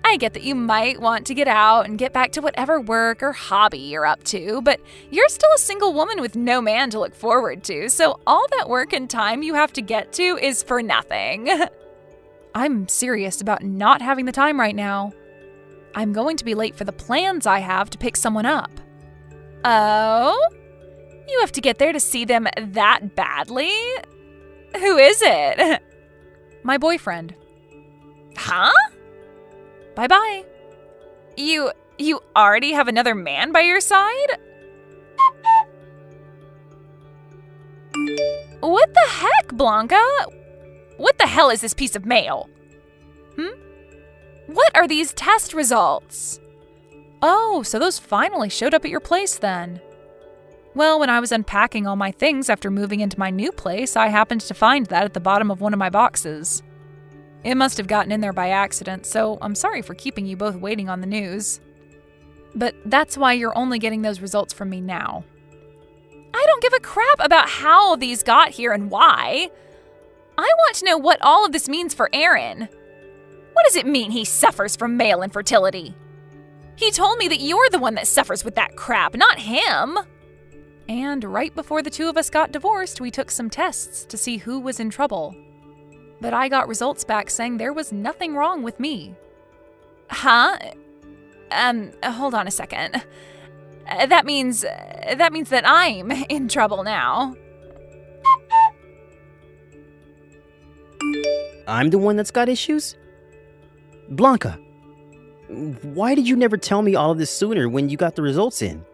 S8: I get that you might want to get out and get back to whatever work or hobby you're up to, but you're still a single woman with no man to look forward to, so all that work and time you have to get to is for nothing.
S7: I'm serious about not having the time right now. I'm going to be late for the plans I have to pick someone up.
S8: Oh? You have to get there to see them that badly? Who is it?
S7: My boyfriend.
S8: Huh?
S7: Bye-bye.
S8: You already have another man by your side? What the heck, Blanca? What the hell is this piece of mail? What are these test results?
S7: Oh, so those finally showed up at your place then. Well, when I was unpacking all my things after moving into my new place, I happened to find that at the bottom of one of my boxes. It must have gotten in there by accident, so I'm sorry for keeping you both waiting on the news. But that's why you're only getting those results from me now.
S8: I don't give a crap about how these got here and why. I want to know what all of this means for Aaron. What does it mean he suffers from male infertility? He told me that you're the one that suffers with that crap, not him.
S7: And right before the two of us got divorced, we took some tests to see who was in trouble. But I got results back saying there was nothing wrong with me.
S8: Huh? Hold on a second. That means that I'm in trouble now.
S6: I'm the one that's got issues? Blanca, why did you never tell me all of this sooner when you got the results in?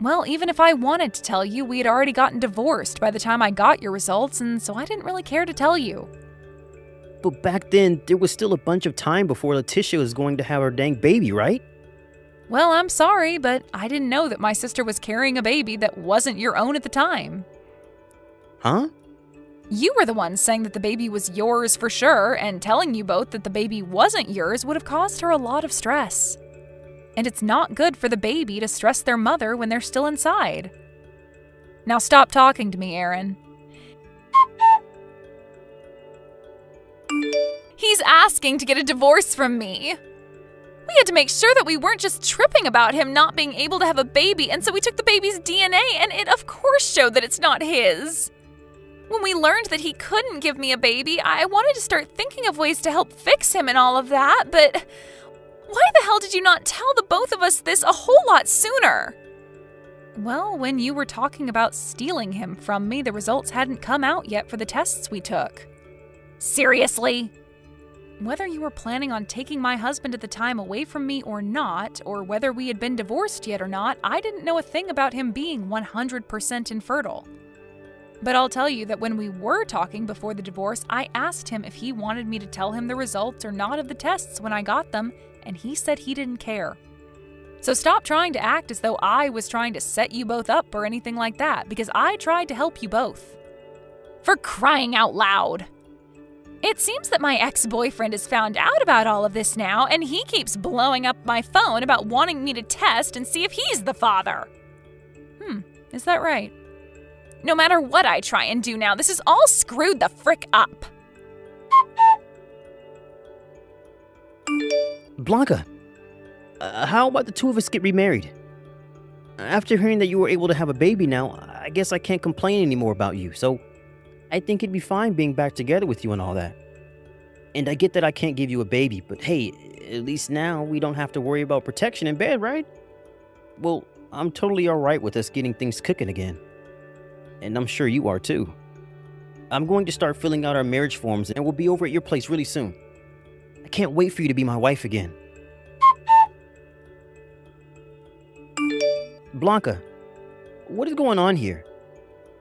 S7: Well, even if I wanted to tell you, we had already gotten divorced by the time I got your results, and so I didn't really care to tell you.
S6: But back then, there was still a bunch of time before Letitia was going to have her dang baby, right?
S7: Well, I'm sorry, but I didn't know that my sister was carrying a baby that wasn't your own at the time.
S6: Huh?
S7: You were the one saying that the baby was yours for sure, and telling you both that the baby wasn't yours would have caused her a lot of stress. And it's not good for the baby to stress their mother when they're still inside. Now stop talking to me, Aaron.
S8: He's asking to get a divorce from me. We had to make sure that we weren't just tripping about him not being able to have a baby, and so we took the baby's DNA, and it of course showed that it's not his. When we learned that he couldn't give me a baby, I wanted to start thinking of ways to help fix him and all of that, but why the hell did you not tell the both of us this a whole lot sooner?
S7: Well, when you were talking about stealing him from me, the results hadn't come out yet for the tests we took.
S8: Seriously?
S7: Whether you were planning on taking my husband at the time away from me or not, or whether we had been divorced yet or not, I didn't know a thing about him being 100% infertile. But I'll tell you that when we were talking before the divorce, I asked him if he wanted me to tell him the results or not of the tests when I got them, and he said he didn't care. So stop trying to act as though I was trying to set you both up or anything like that, because I tried to help you both.
S8: For crying out loud! It seems that my ex-boyfriend has found out about all of this now, and he keeps blowing up my phone about wanting me to test and see if he's the father.
S7: Is that right?
S8: No matter what I try and do now, this is all screwed the frick up.
S6: Blanca, how about the two of us get remarried? After hearing that you were able to have a baby now, I guess I can't complain anymore about you, so I think it'd be fine being back together with you and all that. And I get that I can't give you a baby, but hey, at least now we don't have to worry about protection in bed, right? Well, I'm totally alright with us getting things cooking again. And I'm sure you are too. I'm going to start filling out our marriage forms and we'll be over at your place really soon. I can't wait for you to be my wife again. Blanca, what is going on here?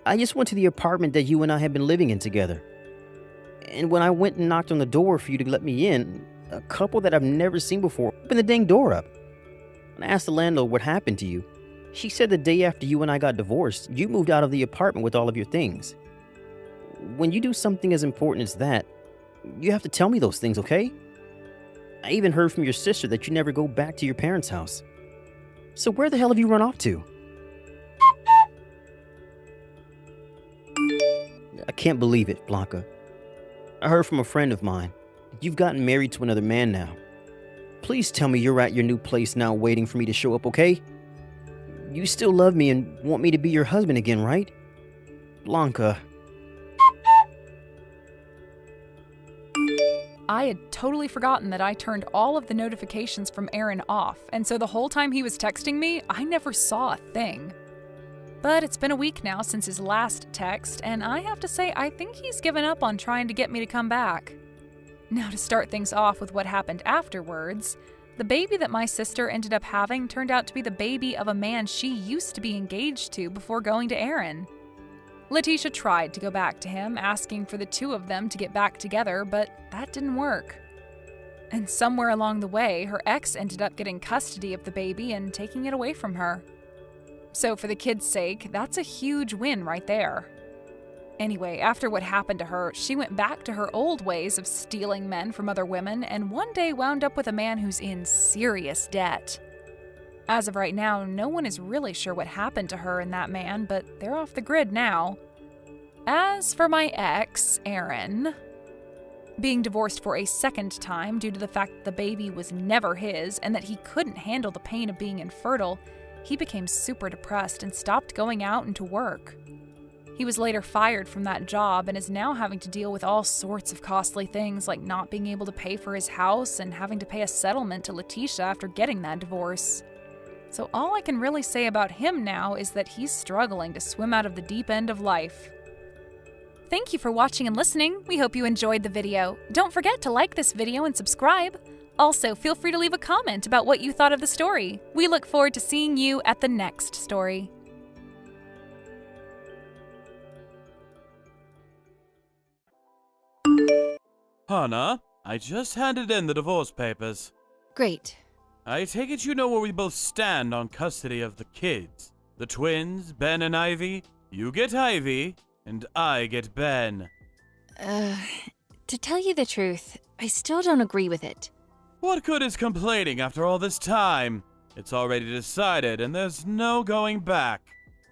S6: I just went to the apartment that you and I have been living in together. And when I went and knocked on the door for you to let me in, a couple that I've never seen before opened the dang door up. When I asked the landlord what happened to you, she said the day after you and I got divorced, you moved out of the apartment with all of your things. When you do something as important as that, you have to tell me those things, okay? I even heard from your sister that you never go back to your parents' house. So where the hell have you run off to? I can't believe it, Blanca. I heard from a friend of mine. You've gotten married to another man now. Please tell me you're at your new place now waiting for me to show up, okay? You still love me and want me to be your husband again, right? Blanca.
S7: I had totally forgotten that I turned all of the notifications from Aaron off, and so the whole time he was texting me, I never saw a thing. But it's been a week now since his last text, and I have to say I think he's given up on trying to get me to come back. Now to start things off with what happened afterwards, the baby that my sister ended up having turned out to be the baby of a man she used to be engaged to before going to Aaron. Letitia tried to go back to him, asking for the two of them to get back together, but that didn't work. And somewhere along the way, her ex ended up getting custody of the baby and taking it away from her. So for the kid's sake, that's a huge win right there. Anyway, after what happened to her, she went back to her old ways of stealing men from other women, and one day wound up with a man who's in serious debt. As of right now, no one is really sure what happened to her and that man, but they're off the grid now. As for my ex, Aaron, being divorced for a second time due to the fact that the baby was never his and that he couldn't handle the pain of being infertile, he became super depressed and stopped going out and to work. He was later fired from that job and is now having to deal with all sorts of costly things like not being able to pay for his house and having to pay a settlement to Letitia after getting that divorce. So all I can really say about him now is that he's struggling to swim out of the deep end of life. Thank you for watching and listening. We hope you enjoyed the video. Don't forget to like this video and subscribe. Also, feel free to leave a comment about what you thought of the story. We look forward to seeing you at the next story.
S9: Hannah, I just handed in the divorce papers.
S1: Great.
S9: I take it you know where we both stand on custody of the kids. The twins, Ben and Ivy. You get Ivy, and I get Ben.
S1: To tell you the truth, I still don't agree with it.
S9: What good is complaining after all this time? It's already decided, and there's no going back.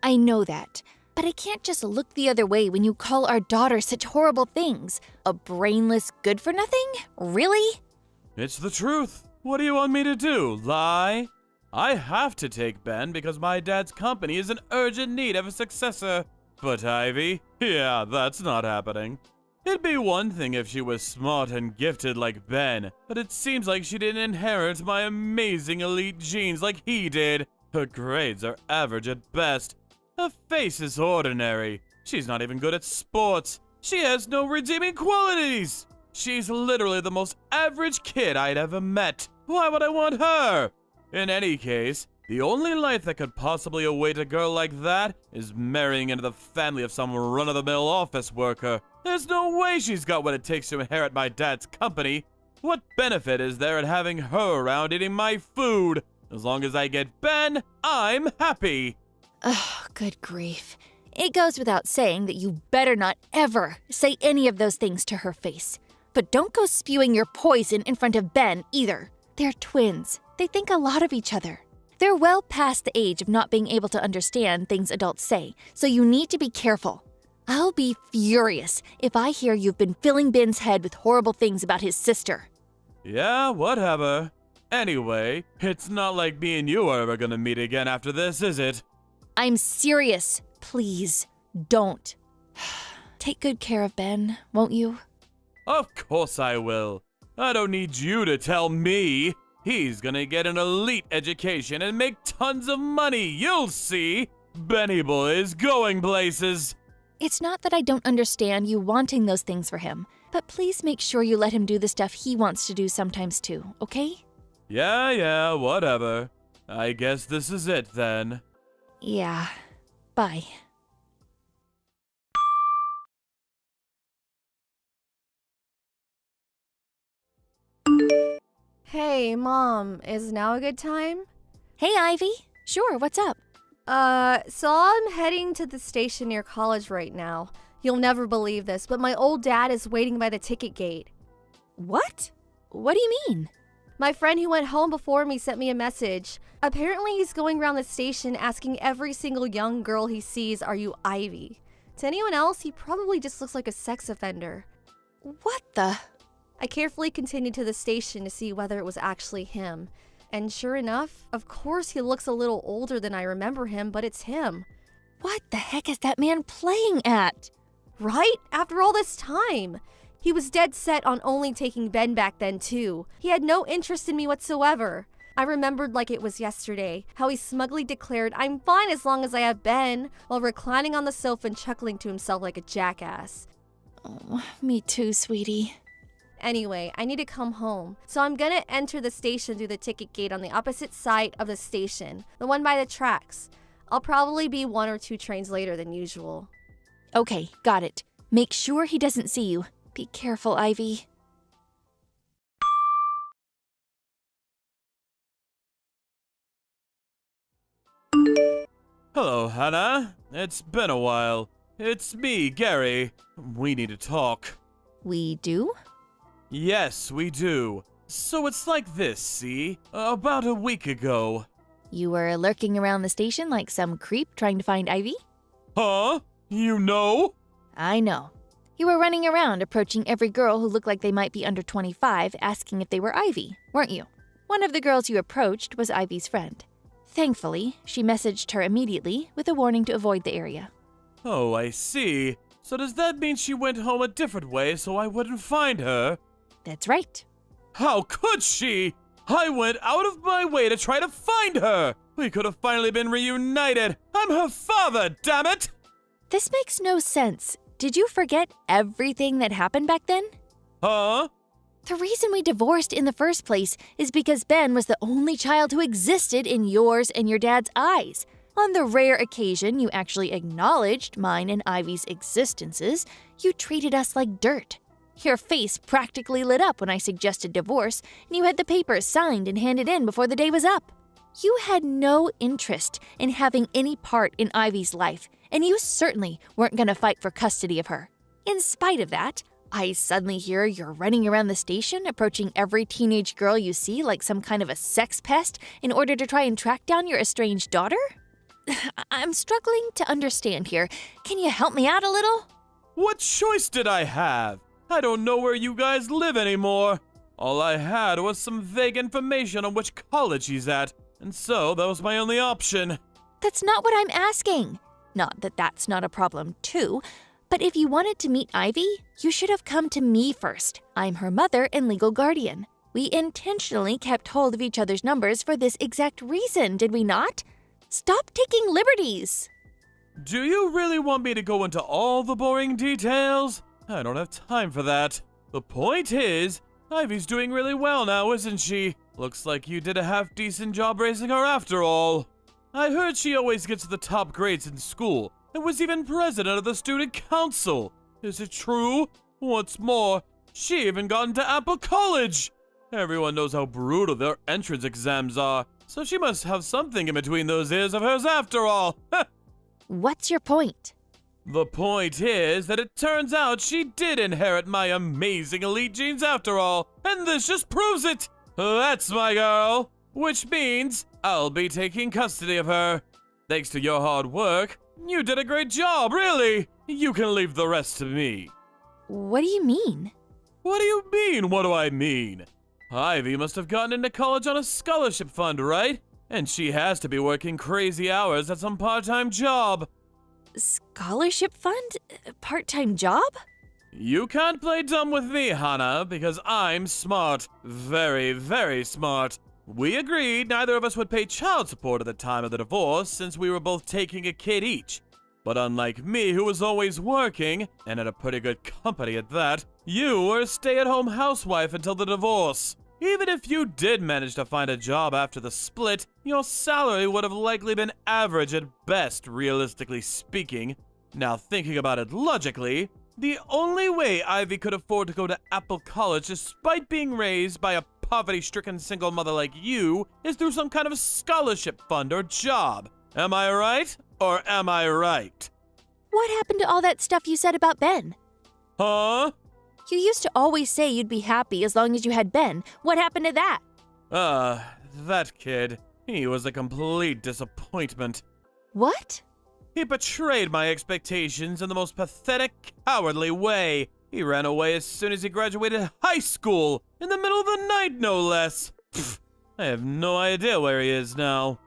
S1: I know that, but I can't just look the other way when you call our daughter such horrible things. A brainless good-for-nothing? Really?
S9: It's the truth. What do you want me to do, lie? I have to take Ben because my dad's company is in urgent need of a successor. But Ivy? Yeah, that's not happening. It'd be one thing if she was smart and gifted like Ben, but it seems like she didn't inherit my amazing elite genes like he did. Her grades are average at best. Her face is ordinary. She's not even good at sports. She has no redeeming qualities. She's literally the most average kid I'd ever met. Why would I want her? In any case, the only life that could possibly await a girl like that is marrying into the family of some run-of-the-mill office worker. There's no way she's got what it takes to inherit my dad's company. What benefit is there in having her around eating my food? As long as I get Ben, I'm happy.
S1: Oh, good grief. It goes without saying that you better not ever say any of those things to her face. But don't go spewing your poison in front of Ben either. They're twins. They think a lot of each other. They're well past the age of not being able to understand things adults say, so you need to be careful. I'll be furious if I hear you've been filling Ben's head with horrible things about his sister.
S9: Yeah, whatever. Anyway, it's not like me and you are ever gonna meet again after this, is it?
S1: I'm serious. Please, don't. Take good care of Ben, won't you?
S9: Of course I will. I don't need you to tell me. He's gonna get an elite education and make tons of money, you'll see. Benny boy is going places.
S1: It's not that I don't understand you wanting those things for him, but please make sure you let him do the stuff he wants to do sometimes too, okay?
S9: Yeah, whatever. I guess this is it then.
S1: Yeah. Bye.
S10: Hey, Mom, is now a good time?
S1: Hey, Ivy. Sure, what's up?
S10: So I'm heading to the station near college right now. You'll never believe this, but my old dad is waiting by the ticket gate.
S1: What? What do you mean?
S10: My friend who went home before me sent me a message. Apparently he's going around the station asking every single young girl he sees, "Are you Ivy?" To anyone else, he probably just looks like a sex offender.
S1: What the?
S10: I carefully continued to the station to see whether it was actually him. And sure enough, of course he looks a little older than I remember him, but it's him.
S1: What the heck is that man playing at?
S10: Right? After all this time. He was dead set on only taking Ben back then too. He had no interest in me whatsoever. I remembered like it was yesterday, how he smugly declared, "I'm fine as long as I have Ben," while reclining on the sofa and chuckling to himself like a jackass.
S1: Oh, me too, sweetie.
S10: Anyway, I need to come home, so I'm gonna enter the station through the ticket gate on the opposite side of the station, the one by the tracks. I'll probably be 1 or 2 trains later than usual.
S1: Okay, got it. Make sure he doesn't see you. Be careful, Ivy.
S9: Hello, Hannah. It's been a while. It's me, Gary. We need to talk.
S1: We do?
S9: Yes, we do. So it's like this, see? About a week ago.
S1: You were lurking around the station like some creep trying to find Ivy?
S9: Huh? You know?
S1: I know. You were running around approaching every girl who looked like they might be under 25 asking if they were Ivy, weren't you? One of the girls you approached was Ivy's friend. Thankfully, she messaged her immediately with a warning to avoid the area.
S9: Oh, I see. So does that mean she went home a different way so I wouldn't find her?
S1: That's right.
S9: How could she? I went out of my way to try to find her. We could have finally been reunited. I'm her father, damn it!
S1: This makes no sense. Did you forget everything that happened back then?
S9: Huh?
S1: The reason we divorced in the first place is because Ben was the only child who existed in yours and your dad's eyes. On the rare occasion you actually acknowledged mine and Ivy's existences, you treated us like dirt. Your face practically lit up when I suggested divorce, and you had the papers signed and handed in before the day was up. You had no interest in having any part in Ivy's life, and you certainly weren't going to fight for custody of her. In spite of that, I suddenly hear you're running around the station, approaching every teenage girl you see like some kind of a sex pest in order to try and track down your estranged daughter? I'm struggling to understand here. Can you help me out a little?
S9: What choice did I have? I don't know where you guys live anymore. All I had was some vague information on which college he's at, and so that was my only option.
S1: That's not what I'm asking. Not that that's not a problem, too. But if you wanted to meet Ivy, you should have come to me first. I'm her mother and legal guardian. We intentionally kept hold of each other's numbers for this exact reason, did we not? Stop taking liberties.
S9: Do you really want me to go into all the boring details? I don't have time for that. The point is, Ivy's doing really well now, isn't she? Looks like you did a half-decent job raising her after all. I heard she always gets the top grades in school, and was even president of the student council. Is it true? What's more, she even got into Apple College. Everyone knows how brutal their entrance exams are, so she must have something in between those ears of hers after all.
S1: What's your point?
S9: The point is that it turns out she did inherit my amazing elite genes after all, and this just proves it. That's my girl, which means I'll be taking custody of her. Thanks to your hard work, you did a great job, really. You can leave the rest to me.
S1: What do you mean?
S9: What do you mean, what do I mean? Ivy must have gotten into college on a scholarship fund, right? And she has to be working crazy hours at some part-time job.
S1: Scholarship fund? Part-time job?
S9: You can't play dumb with me, Hannah, because I'm smart. Very, very smart. We agreed neither of us would pay child support at the time of the divorce since we were both taking a kid each. But unlike me, who was always working, and at a pretty good company at that, you were a stay-at-home housewife until the divorce. Even if you did manage to find a job after the split, your salary would have likely been average at best, realistically speaking. Now thinking about it logically, the only way Ivy could afford to go to Apple College despite being raised by a poverty-stricken single mother like you is through some kind of scholarship fund or job. Am I right? Or am I right?
S1: What happened to all that stuff you said about Ben?
S9: Huh?
S1: You used to always say you'd be happy as long as you had Ben. What happened to that?
S9: That kid. He was a complete disappointment.
S1: What?
S9: He betrayed my expectations in the most pathetic, cowardly way. He ran away as soon as he graduated high school, in the middle of the night, no less. Pfft, I have no idea where he is now.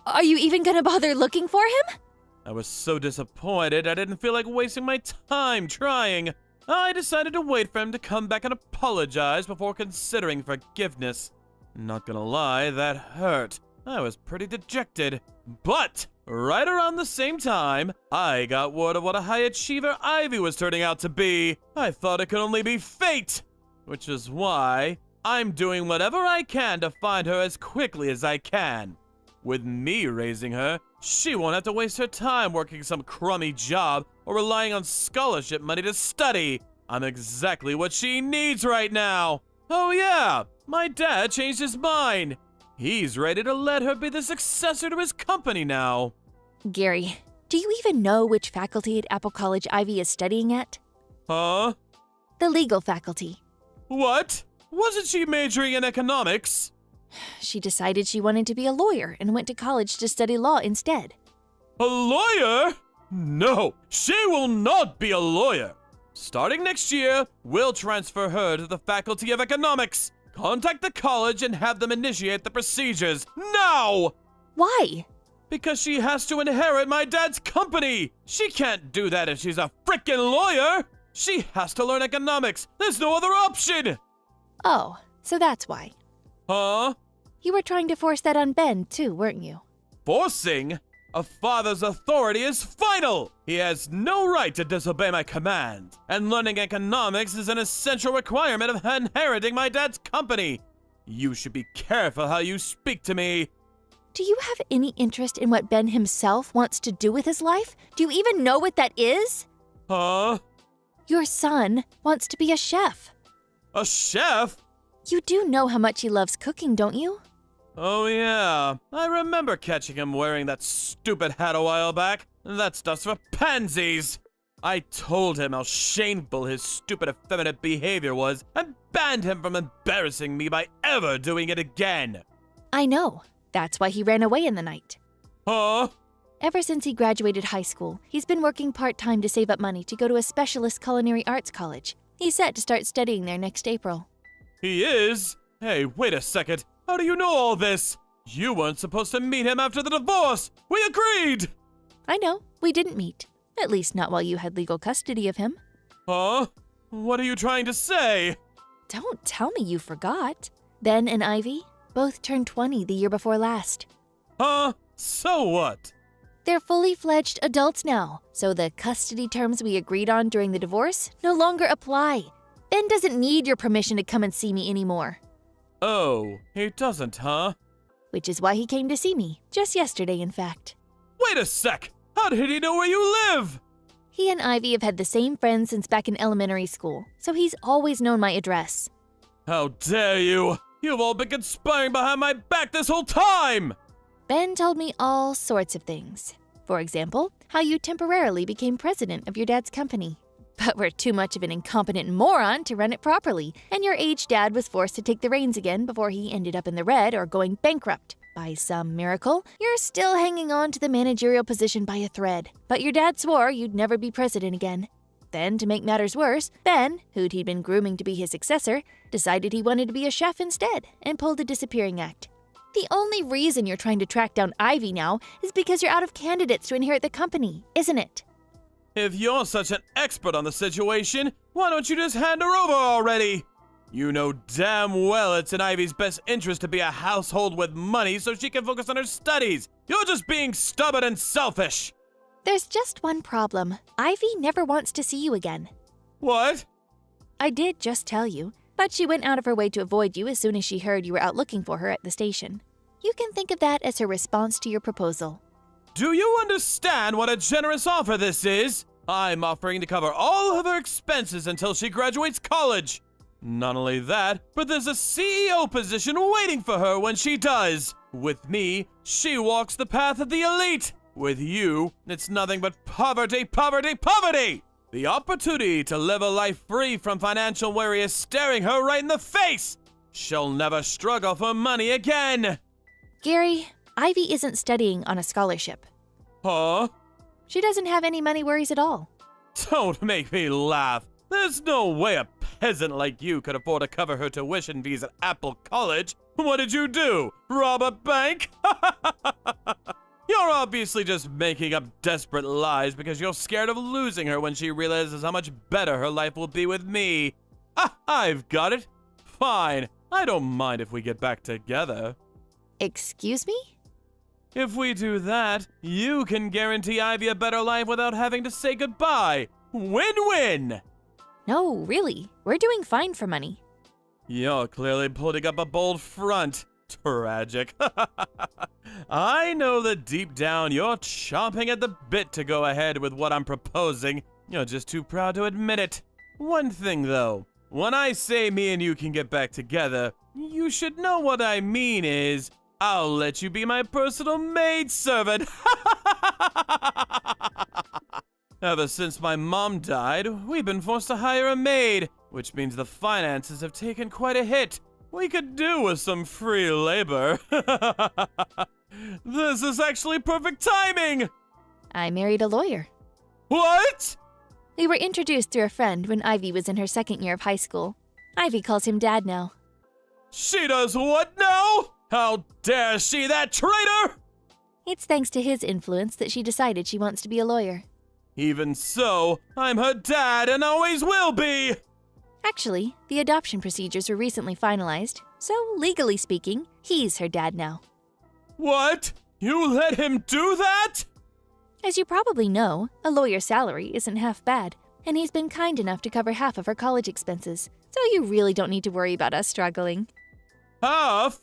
S1: Are you even gonna bother looking for him?
S9: I was so disappointed I didn't feel like wasting my time trying. I decided to wait for him to come back and apologize before considering forgiveness. Not gonna lie, that hurt. I was pretty dejected. But right around the same time, I got word of what a high achiever Ivy was turning out to be. I thought it could only be fate. Which is why I'm doing whatever I can to find her as quickly as I can. With me raising her, she won't have to waste her time working some crummy job or relying on scholarship money to study. I'm exactly what she needs right now. Oh yeah, my dad changed his mind. He's ready to let her be the successor to his company now.
S1: Gary, do you even know which faculty at Apple College Ivy is studying at?
S9: Huh?
S1: The legal faculty.
S9: What? Wasn't she majoring in economics?
S1: She decided she wanted to be a lawyer and went to college to study law instead.
S9: A lawyer? No, she will not be a lawyer. Starting next year, we'll transfer her to the Faculty of Economics. Contact the college and have them initiate the procedures now!
S1: Why?
S9: Because she has to inherit my dad's company! She can't do that if she's a frickin' lawyer! She has to learn economics! There's no other option!
S1: Oh, so that's why.
S9: Huh?
S1: You were trying to force that on Ben, too, weren't you?
S9: Forcing? A father's authority is final! He has no right to disobey my command, and learning economics is an essential requirement of inheriting my dad's company. You should be careful how you speak to me.
S1: Do you have any interest in what Ben himself wants to do with his life? Do you even know what that is?
S9: Huh?
S1: Your son wants to be a chef.
S9: A chef?
S1: You do know how much he loves cooking, don't you?
S9: Oh yeah, I remember catching him wearing that stupid hat a while back. That stuff's for pansies! I told him how shameful his stupid effeminate behavior was and banned him from embarrassing me by ever doing it again.
S1: I know. That's why he ran away in the night.
S9: Huh?
S1: Ever since he graduated high school, he's been working part-time to save up money to go to a specialist culinary arts college. He's set to start studying there next April.
S9: He is? Hey, wait a second. How do you know all this? You weren't supposed to meet him after the divorce. We agreed!
S1: I know. We didn't meet. At least not while you had legal custody of him.
S9: Huh? What are you trying to say?
S1: Don't tell me you forgot. Ben and Ivy both turned 20 the year before last.
S9: Huh? So what?
S1: They're fully fledged adults now, so the custody terms we agreed on during the divorce no longer apply. Ben doesn't need your permission to come and see me anymore.
S9: Oh, he doesn't, huh?
S1: Which is why he came to see me, just yesterday, in fact.
S9: Wait a sec! How did he know where you live?
S1: He and Ivy have had the same friends since back in elementary school, so he's always known my address.
S9: How dare you! You've all been conspiring behind my back this whole time!
S1: Ben told me all sorts of things. For example, how you temporarily became president of your dad's company. But were too much of an incompetent moron to run it properly, and your aged dad was forced to take the reins again before he ended up in the red or going bankrupt. By some miracle, you're still hanging on to the managerial position by a thread, but your dad swore you'd never be president again. Then, to make matters worse, Ben, who'd he'd been grooming to be his successor, decided he wanted to be a chef instead and pulled a disappearing act. The only reason you're trying to track down Ivy now is because you're out of candidates to inherit the company, isn't it?
S9: If you're such an expert on the situation, why don't you just hand her over already? You know damn well it's in Ivy's best interest to be a household with money so she can focus on her studies. You're just being stubborn and selfish.
S1: There's just one problem. Ivy never wants to see you again.
S9: What?
S1: I did just tell you, but she went out of her way to avoid you as soon as she heard you were out looking for her at the station. You can think of that as her response to your proposal.
S9: Do you understand what a generous offer this is? I'm offering to cover all of her expenses until she graduates college. Not only that, but there's a CEO position waiting for her when she does. With me, she walks the path of the elite. With you, it's nothing but poverty, poverty, poverty! The opportunity to live a life free from financial worry is staring her right in the face. She'll never struggle for money again.
S1: Gary, Ivy isn't studying on a scholarship.
S9: Huh?
S1: She doesn't have any money worries at all.
S9: Don't make me laugh. There's no way a peasant like you could afford to cover her tuition fees at Apple College. What did you do? Rob a bank? You're obviously just making up desperate lies because you're scared of losing her when she realizes how much better her life will be with me. I've got it. Fine. I don't mind if we get back together.
S1: Excuse me?
S9: If we do that, you can guarantee Ivy a better life without having to say goodbye. Win-win!
S1: No, really. We're doing fine for money.
S9: You're clearly putting up a bold front. Tragic. I know that deep down you're chomping at the bit to go ahead with what I'm proposing. You're just too proud to admit it. One thing though, when I say me and you can get back together, you should know what I mean is I'll let you be my personal maidservant. Ever since my mom died, we've been forced to hire a maid, which means the finances have taken quite a hit. We could do with some free labor. This is actually perfect timing!
S1: I married a lawyer.
S9: What?
S1: We were introduced through a friend when Ivy was in her second year of high school. Ivy calls him Dad now.
S9: She does what now? How dare she, that traitor?
S1: It's thanks to his influence that she decided she wants to be a lawyer.
S9: Even so, I'm her dad and always will be!
S1: Actually, the adoption procedures were recently finalized, so legally speaking, he's her dad now.
S9: What? You let him do that?
S1: As you probably know, a lawyer's salary isn't half bad, and he's been kind enough to cover half of her college expenses, so you really don't need to worry about us struggling.
S9: Half?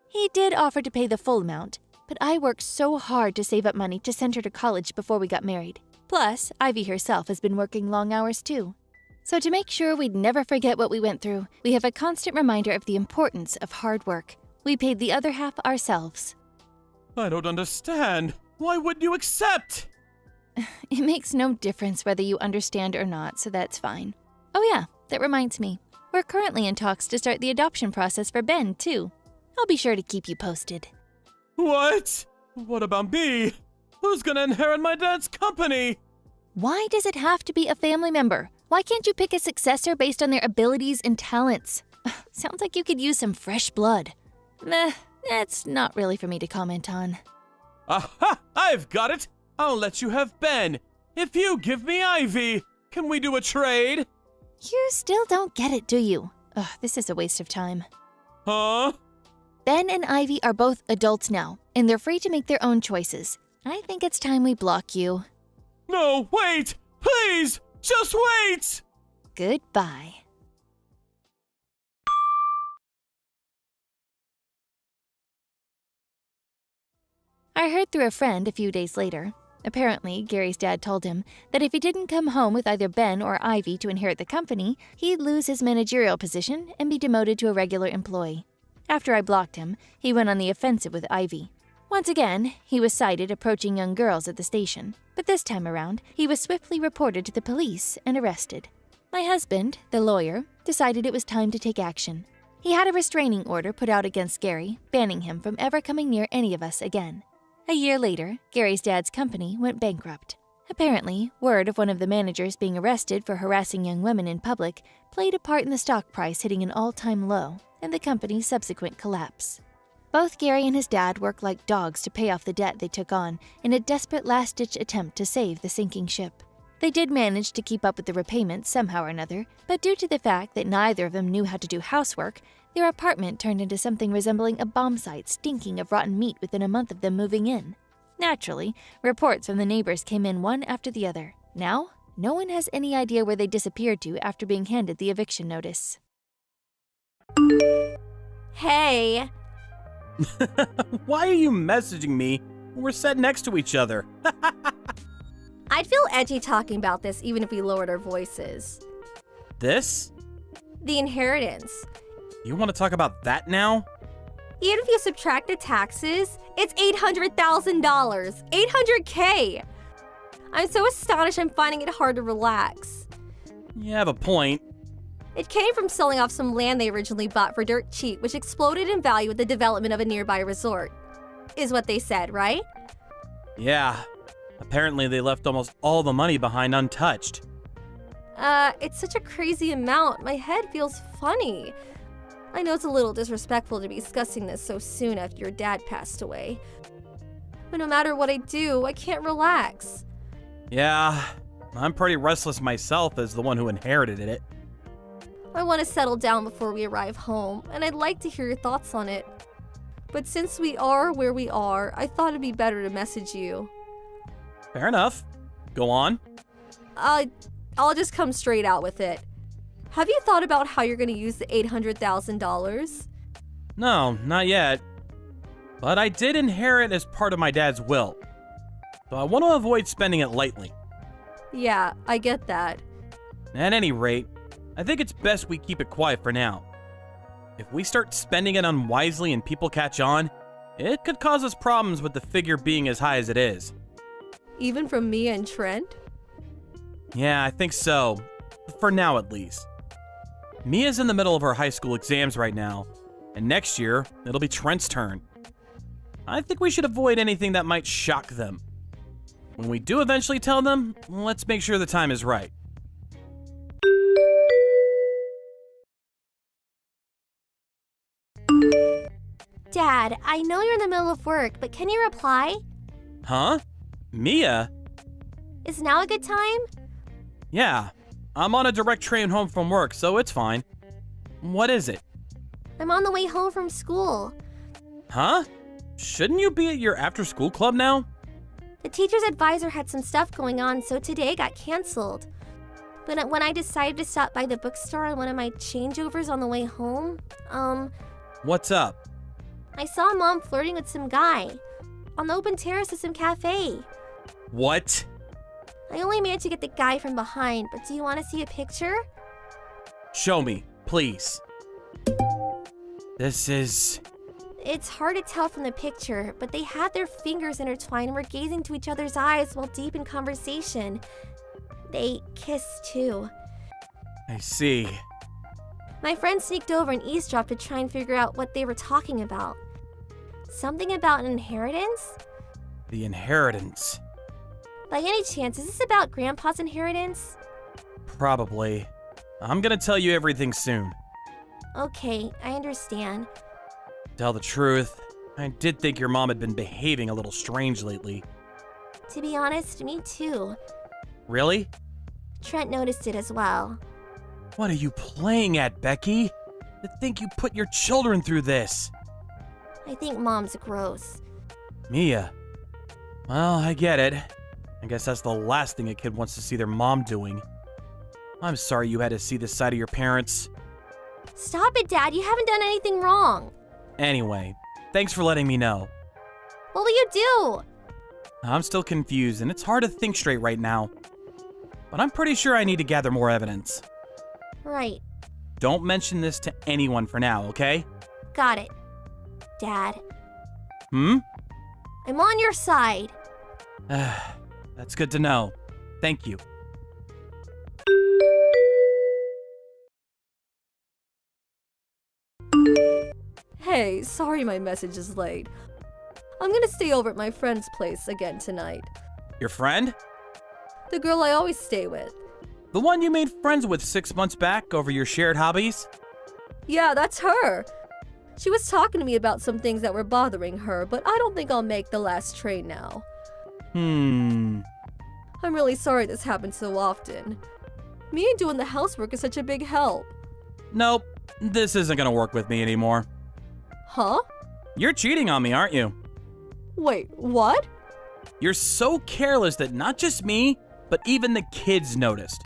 S1: He did offer to pay the full amount, but I worked so hard to save up money to send her to college before we got married. Plus, Ivy herself has been working long hours too. So to make sure we'd never forget what we went through, we have a constant reminder of the importance of hard work. We paid the other half ourselves.
S9: I don't understand. Why wouldn't you accept?
S1: It makes no difference whether you understand or not, so that's fine. Oh yeah, that reminds me. We're currently in talks to start the adoption process for Ben, too. I'll be sure to keep you posted.
S9: What? What about me? Who's gonna inherit my dad's company?
S1: Why does it have to be a family member? Why can't you pick a successor based on their abilities and talents? Sounds like you could use some fresh blood. Meh, that's not really for me to comment on.
S9: Aha! I've got it! I'll let you have Ben. If you give me Ivy, can we do a trade?
S1: You still don't get it, do you? Ugh, this is a waste of time.
S9: Huh?
S1: Ben and Ivy are both adults now, and they're free to make their own choices. I think it's time we block you.
S9: No, wait! Please! Just wait!
S1: Goodbye. I heard through a friend a few days later. Apparently, Gary's dad told him that if he didn't come home with either Ben or Ivy to inherit the company, he'd lose his managerial position and be demoted to a regular employee. After I blocked him, he went on the offensive with Ivy. Once again, he was sighted approaching young girls at the station, but this time around, he was swiftly reported to the police and arrested. My husband, the lawyer, decided it was time to take action. He had a restraining order put out against Gary, banning him from ever coming near any of us again. A year later, Gary's dad's company went bankrupt. Apparently, word of one of the managers being arrested for harassing young women in public played a part in the stock price hitting an all-time low and the company's subsequent collapse. Both Gary and his dad worked like dogs to pay off the debt they took on in a desperate last-ditch attempt to save the sinking ship. They did manage to keep up with the repayments somehow or another, but due to the fact that neither of them knew how to do housework, their apartment turned into something resembling a bomb site stinking of rotten meat within a month of them moving in. Naturally, reports from the neighbors came in one after the other. Now, no one has any idea where they disappeared to after being handed the eviction notice.
S10: Hey,
S11: Why are you messaging me when we're sat next to each other?
S10: I'd feel edgy talking about this even if we lowered our voices.
S11: This?
S10: The inheritance.
S11: You want to talk about that now?
S10: Even if you subtract the taxes, it's $800,000. $800K! I'm so astonished I'm finding it hard to relax.
S11: You have a point.
S10: It came from selling off some land they originally bought for dirt cheap, which exploded in value with the development of a nearby resort. Is what they said, right?
S11: Yeah. Apparently they left almost all the money behind untouched.
S10: It's such a crazy amount. My head feels funny. I know it's a little disrespectful to be discussing this so soon after your dad passed away. But no matter what I do, I can't relax.
S11: Yeah, I'm pretty restless myself as the one who inherited it.
S10: I want to settle down before we arrive home, and I'd like to hear your thoughts on it. But since we are where we are, I thought it'd be better to message you.
S11: Fair enough. Go on.
S10: I'll just come straight out with it. Have you thought about how you're going to use the $800,000?
S11: No, not yet. But I did inherit as part of my dad's will. So I want to avoid spending it lightly.
S10: Yeah, I get that.
S11: At any rate, I think it's best we keep it quiet for now. If we start spending it unwisely and people catch on, it could cause us problems with the figure being as high as it is.
S10: Even from Mia and Trent?
S11: Yeah, I think so. For now, at least. Mia's in the middle of her high school exams right now, and next year, it'll be Trent's turn. I think we should avoid anything that might shock them. When we do eventually tell them, let's make sure the time is right.
S10: Dad, I know you're in the middle of work, but can you reply?
S11: Huh? Mia?
S10: Is now a good time?
S11: Yeah. I'm on a direct train home from work, so it's fine. What is it?
S10: I'm on the way home from school.
S11: Huh? Shouldn't you be at your after-school club now?
S10: The teacher's advisor had some stuff going on, so today got canceled. But when I decided to stop by the bookstore on one of my changeovers on the way home,
S11: What's up?
S10: I saw Mom flirting with some guy on the open terrace of some cafe.
S11: What?
S10: I only managed to get the guy from behind, but do you want to see a picture?
S11: Show me, please. This is...
S10: It's hard to tell from the picture, but they had their fingers intertwined and were gazing to each other's eyes while deep in conversation. They kissed too.
S11: I see.
S10: My friend sneaked over and eavesdropped to try and figure out what they were talking about. Something about an inheritance?
S11: The inheritance.
S10: By any chance, is this about Grandpa's inheritance?
S11: Probably. I'm gonna tell you everything soon.
S10: Okay, I understand.
S11: Tell the truth, I did think your mom had been behaving a little strange lately.
S10: To be honest, me too.
S11: Really?
S10: Trent noticed it as well.
S11: What are you playing at, Becky? To think you put your children through this.
S10: I think Mom's gross.
S11: Mia. Well, I get it. I guess that's the last thing a kid wants to see their mom doing. I'm sorry you had to see this side of your parents.
S10: Stop it, Dad. You haven't done anything wrong.
S11: Anyway, thanks for letting me know.
S10: What will you do?
S11: I'm still confused, and it's hard to think straight right now. But I'm pretty sure I need to gather more evidence.
S10: Right.
S11: Don't mention this to anyone for now, okay?
S10: Got it. Dad.
S11: Hmm?
S10: I'm on your side.
S11: That's good to know. Thank you.
S10: Hey, sorry my message is late. I'm gonna stay over at my friend's place again tonight.
S11: Your friend?
S10: The girl I always stay with.
S11: The one you made friends with 6 months back over your shared hobbies?
S10: Yeah, that's her. She was talking to me about some things that were bothering her, but I don't think I'll make the last train now. I'm really sorry this happens so often. Me and doing the housework is such a big help.
S11: Nope, this isn't gonna work with me anymore.
S10: Huh?
S11: You're cheating on me, aren't you?
S10: Wait, what?
S11: You're so careless that not just me, but even the kids noticed.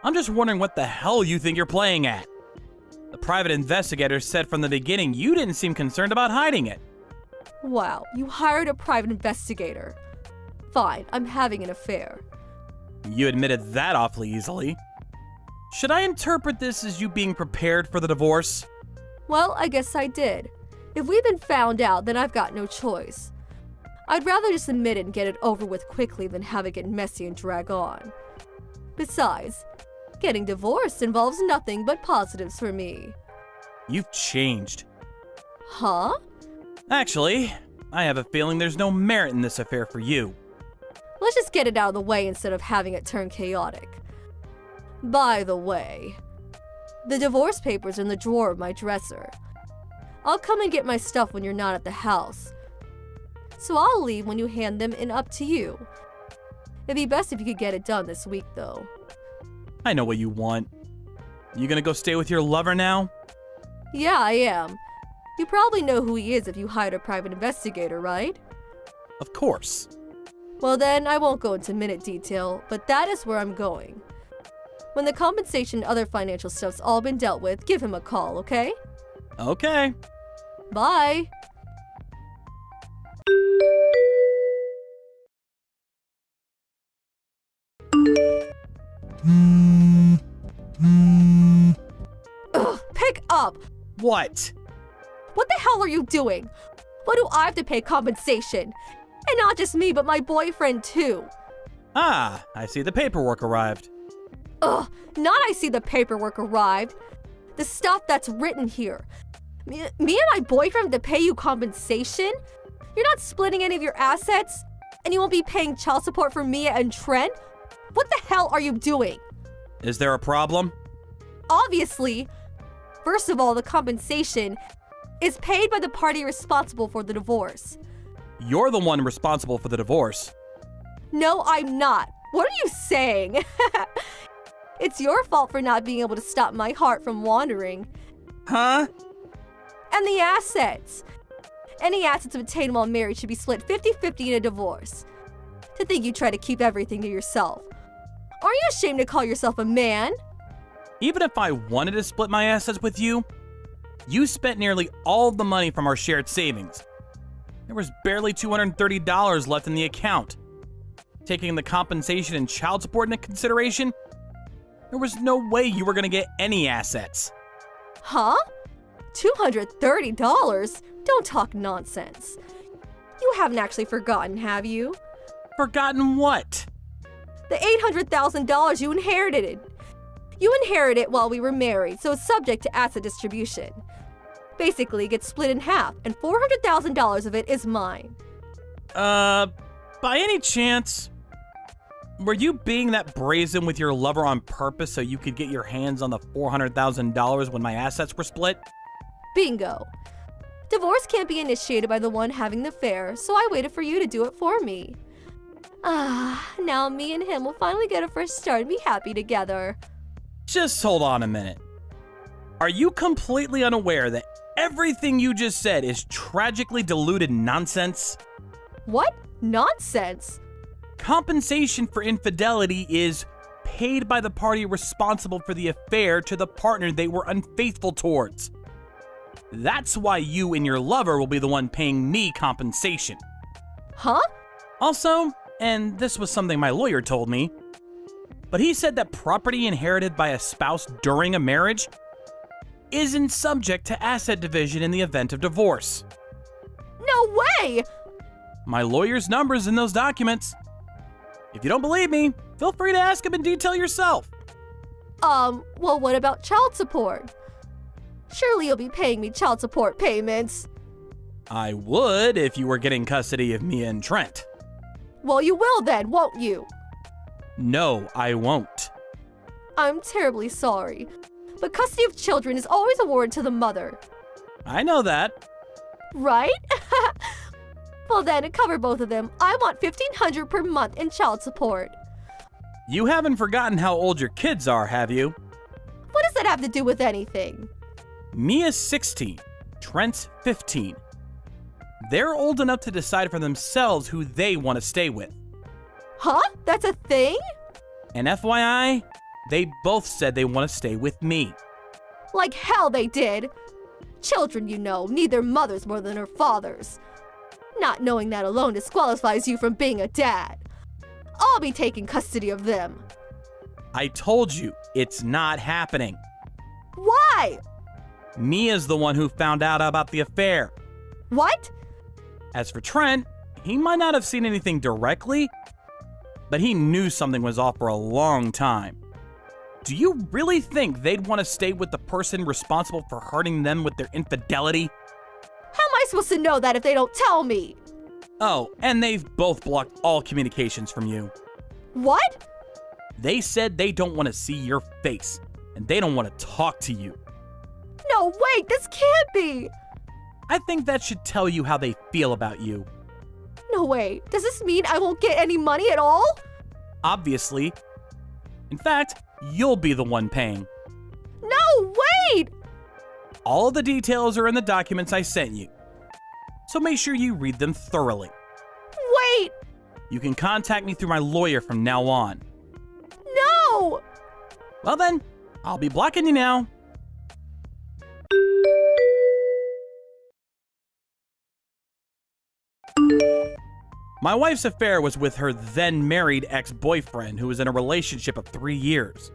S11: I'm just wondering what the hell you think you're playing at. The private investigator said from the beginning you didn't seem concerned about hiding it.
S10: Wow, you hired a private investigator. Fine, I'm having an affair.
S11: You admitted that awfully easily. Should I interpret this as you being prepared for the divorce?
S10: Well, I guess I did. If we've been found out, then I've got no choice. I'd rather just admit it and get it over with quickly than have it get messy and drag on. Besides, getting divorced involves nothing but positives for me.
S11: You've changed.
S10: Huh?
S11: Actually, I have a feeling there's no merit in this affair for you.
S10: Let's just get it out of the way instead of having it turn chaotic. By the way, the divorce papers are in the drawer of my dresser. I'll come and get my stuff when you're not at the house. So I'll leave when you hand them in, up to you. It'd be best if you could get it done this week, though.
S11: I know what you want. You gonna go stay with your lover now?
S10: Yeah, I am. You probably know who he is if you hired a private investigator, right?
S11: Of course.
S10: Well then, I won't go into minute detail, but that is where I'm going. When the compensation and other financial stuff's all been dealt with, give him a call, okay?
S11: Okay.
S10: Bye! Ugh, pick up!
S11: What?
S10: What the hell are you doing? Why do I have to pay compensation? And not just me, but my boyfriend too.
S11: Ah, I see the paperwork arrived.
S10: Ugh, not I see the paperwork arrived. The stuff that's written here. Me and my boyfriend have to pay you compensation? You're not splitting any of your assets? And you won't be paying child support for Mia and Trent? What the hell are you doing?
S11: Is there a problem?
S10: Obviously. First of all, the compensation is paid by the party responsible for the divorce.
S11: You're the one responsible for the divorce.
S10: No, I'm not. What are you saying? It's your fault for not being able to stop my heart from wandering.
S11: Huh?
S10: And the assets. Any assets obtained while married should be split 50-50 in a divorce. To think you try to keep everything to yourself. Are you ashamed to call yourself a man?
S11: Even if I wanted to split my assets with you, you spent nearly all the money from our shared savings. There was barely $230 left in the account. Taking the compensation and child support into consideration, there was no way you were going to get any assets.
S10: Huh? $230? Don't talk nonsense. You haven't actually forgotten, have you?
S11: Forgotten what?
S10: The $800,000 you inherited. You inherited it while we were married, so it's subject to asset distribution. Basically, it gets split in half, and $400,000 of it is mine.
S11: By any chance, were you being that brazen with your lover on purpose so you could get your hands on the $400,000 when my assets were split?
S10: Bingo. Divorce can't be initiated by the one having the affair, so I waited for you to do it for me. Now me and him will finally get a fresh start and be happy together.
S11: Just hold on a minute. Are you completely unaware that everything you just said is tragically diluted nonsense?
S10: What? Nonsense?
S11: Compensation for infidelity is paid by the party responsible for the affair to the partner they were unfaithful towards. That's why you and your lover will be the one paying me compensation.
S10: Huh?
S11: Also, and this was something my lawyer told me, but he said that property inherited by a spouse during a marriage isn't subject to asset division in the event of divorce.
S10: No way!
S11: My lawyer's number's in those documents. If you don't believe me, feel free to ask him in detail yourself.
S10: Well, what about child support? Surely you'll be paying me child support payments.
S11: I would if you were getting custody of Mia and Trent.
S10: Well, you will then, won't you?
S11: No, I won't.
S10: I'm terribly sorry, but custody of children is always awarded to the mother.
S11: I know that.
S10: Right? Well then, to cover both of them, I want $1,500 per month in child support.
S11: You haven't forgotten how old your kids are, have you?
S10: What does that have to do with anything?
S11: Mia's 16, Trent's 15. They're old enough to decide for themselves who they want to stay with.
S10: Huh? That's a thing?
S11: And FYI, they both said they want to stay with me.
S10: Like hell they did. Children, you know, need their mothers more than their fathers. Not knowing that alone disqualifies you from being a dad. I'll be taking custody of them.
S11: I told you, it's not happening.
S10: Why?
S11: Mia's the one who found out about the affair.
S10: What?
S11: As for Trent, he might not have seen anything directly, but he knew something was off for a long time. Do you really think they'd want to stay with the person responsible for hurting them with their infidelity?
S10: How am I supposed to know that if they don't tell me?
S11: Oh, and they've both blocked all communications from you.
S10: What?
S11: They said they don't want to see your face, and they don't want to talk to you.
S10: No, wait, this can't be.
S11: I think that should tell you how they feel about you.
S10: No way, does this mean I won't get any money at all?
S11: Obviously. In fact, you'll be the one paying.
S10: No, wait!
S11: All the details are in the documents I sent you, so make sure you read them thoroughly.
S10: Wait!
S11: You can contact me through my lawyer from now on.
S10: No!
S11: Well then, I'll be blocking you now. My wife's affair was with her then married ex-boyfriend who was in a relationship of 3 years.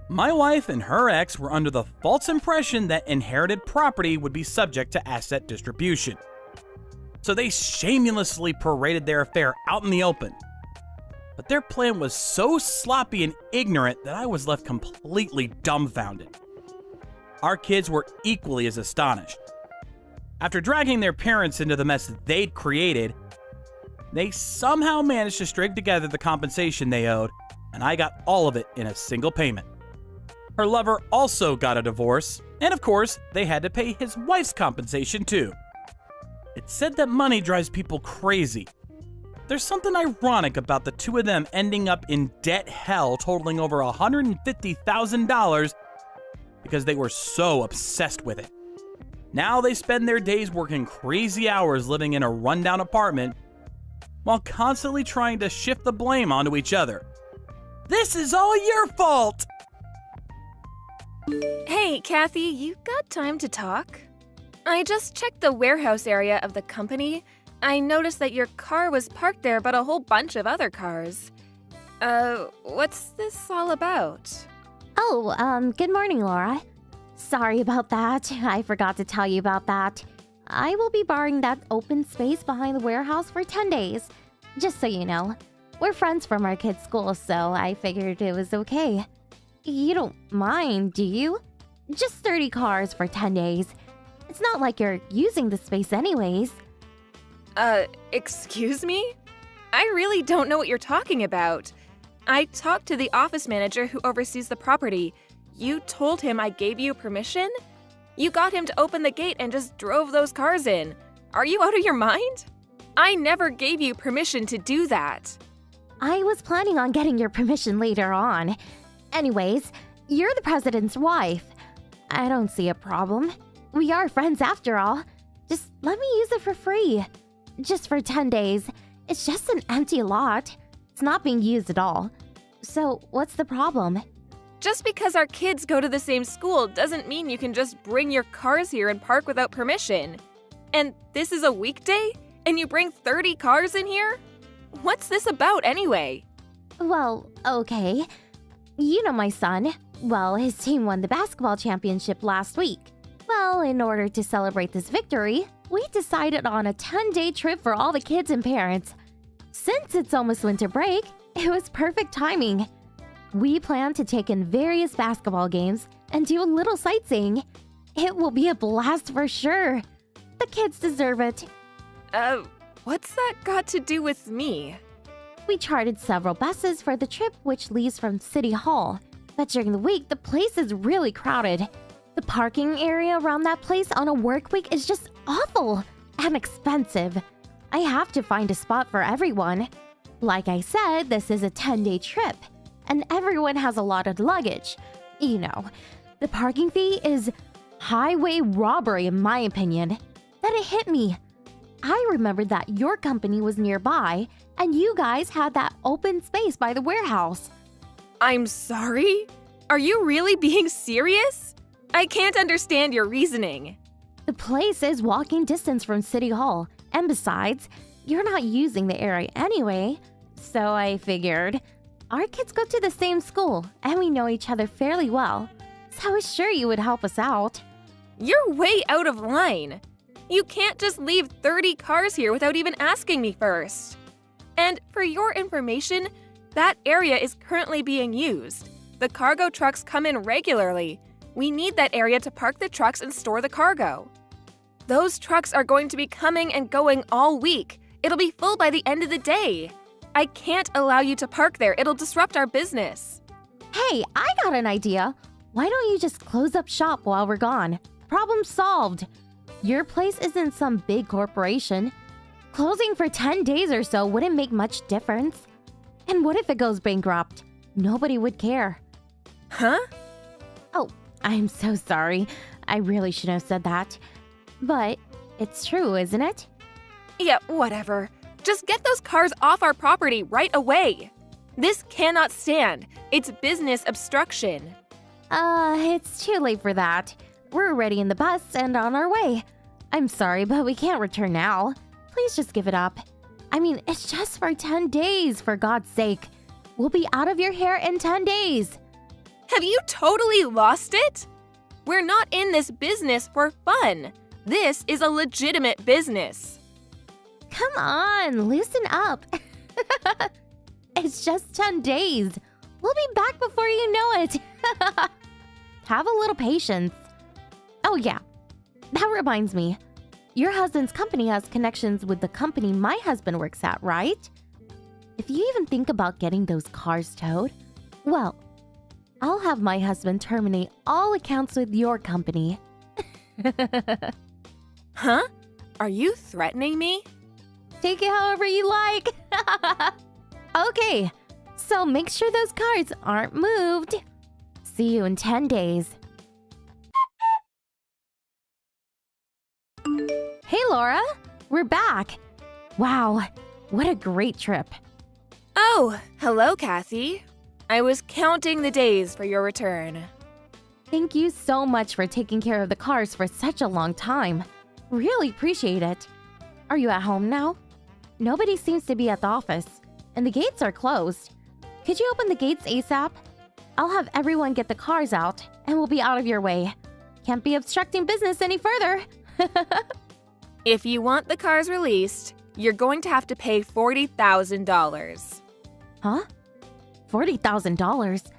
S11: My wife and her ex were under the false impression that inherited property would be subject to asset distribution. So they shamelessly paraded their affair out in the open. But their plan was so sloppy and ignorant that I was left completely dumbfounded. Our kids were equally as astonished. After dragging their parents into the mess they'd created, they somehow managed to string together the compensation they owed, and I got all of it in a single payment. Her lover also got a divorce, and of course, they had to pay his wife's compensation too. It's said that money drives people crazy. There's something ironic about the two of them ending up in debt hell totaling over $150,000 because they were so obsessed with it. Now they spend their days working crazy hours living in a rundown apartment while constantly trying to shift the blame onto each other. This is all your fault!
S2: Hey, Kathy, you got time to talk? I just checked the warehouse area of the company. I noticed that your car was parked there, but a whole bunch of other cars. What's this all about?
S12: Oh, good morning, Laura. Sorry about that. I forgot to tell you about that. I will be borrowing that open space behind the warehouse for 10 days. Just so you know, we're friends from our kids' school, so I figured it was okay. You don't mind, do you? Just 30 cars for 10 days. It's not like you're using the space anyways.
S2: Excuse me? I really don't know what you're talking about. I talked to the office manager who oversees the property. You told him I gave you permission? You got him to open the gate and just drove those cars in. Are you out of your mind? I never gave you permission to do that.
S12: I was planning on getting your permission later on. Anyways, you're the president's wife. I don't see a problem. We are friends after all. Just let me use it for free. Just for 10 days. It's just an empty lot. It's not being used at all. So, what's the problem?
S2: Just because our kids go to the same school doesn't mean you can just bring your cars here and park without permission. And this is a weekday? And you bring 30 cars in here? What's this about anyway?
S12: Well, okay. You know my son. Well, his team won the basketball championship last week. Well, in order to celebrate this victory, we decided on a 10-day trip for all the kids and parents. Since it's almost winter break, it was perfect timing. We plan to take in various basketball games and do a little sightseeing. It will be a blast for sure. The kids deserve it.
S2: What's that got to do with me?
S12: We chartered several buses for the trip, which leaves from City Hall. But during the week, the place is really crowded. The parking area around that place on a work week is just awful and expensive. I have to find a spot for everyone. Like I said, this is a 10-day trip, and everyone has a lot of luggage. You know, the parking fee is highway robbery in my opinion. Then it hit me. I remembered that your company was nearby, and you guys had that open space by the warehouse.
S2: I'm sorry? Are you really being serious? I can't understand your reasoning.
S12: The place is walking distance from City Hall, and besides, you're not using the area anyway. So I figured, our kids go to the same school, and we know each other fairly well. So I was sure you would help us out.
S2: You're way out of line. You can't just leave 30 cars here without even asking me first. And for your information, that area is currently being used. The cargo trucks come in regularly. We need that area to park the trucks and store the cargo. Those trucks are going to be coming and going all week. It'll be full by the end of the day. I can't allow you to park there. It'll disrupt our business.
S12: Hey, I got an idea. Why don't you just close up shop while we're gone? Problem solved. Your place isn't some big corporation. Closing for 10 days or so wouldn't make much difference. And what if it goes bankrupt? Nobody would care.
S2: Huh?
S12: Oh, I'm so sorry. I really shouldn't have said that. But it's true, isn't it?
S2: Yeah, whatever. Just get those cars off our property right away. This cannot stand. It's business obstruction.
S12: It's too late for that. We're already in the bus and on our way. I'm sorry, but we can't return now. Please just give it up. I mean, it's just for 10 days, for God's sake. We'll be out of your hair in 10 days.
S2: Have you totally lost it? We're not in this business for fun. This is a legitimate business.
S12: Come on, loosen up. It's just 10 days. We'll be back before you know it. Have a little patience. Oh yeah, that reminds me. Your husband's company has connections with the company my husband works at, right? If you even think about getting those cars towed, well, I'll have my husband terminate all accounts with your company.
S2: Huh? Are you threatening me?
S12: Take it however you like. Okay, so make sure those cars aren't moved. See you in 10 days. Hey, Laura. We're back. Wow, what a great trip.
S2: Oh, hello, Kathy. I was counting the days for your return.
S12: Thank you so much for taking care of the cars for such a long time. Really appreciate it. Are you at home now? Nobody seems to be at the office, and the gates are closed. Could you open the gates ASAP? I'll have everyone get the cars out, and we'll be out of your way. Can't be obstructing business any further.
S2: If you want the cars released, you're going to have to pay $40,000.
S12: Huh? $40,000?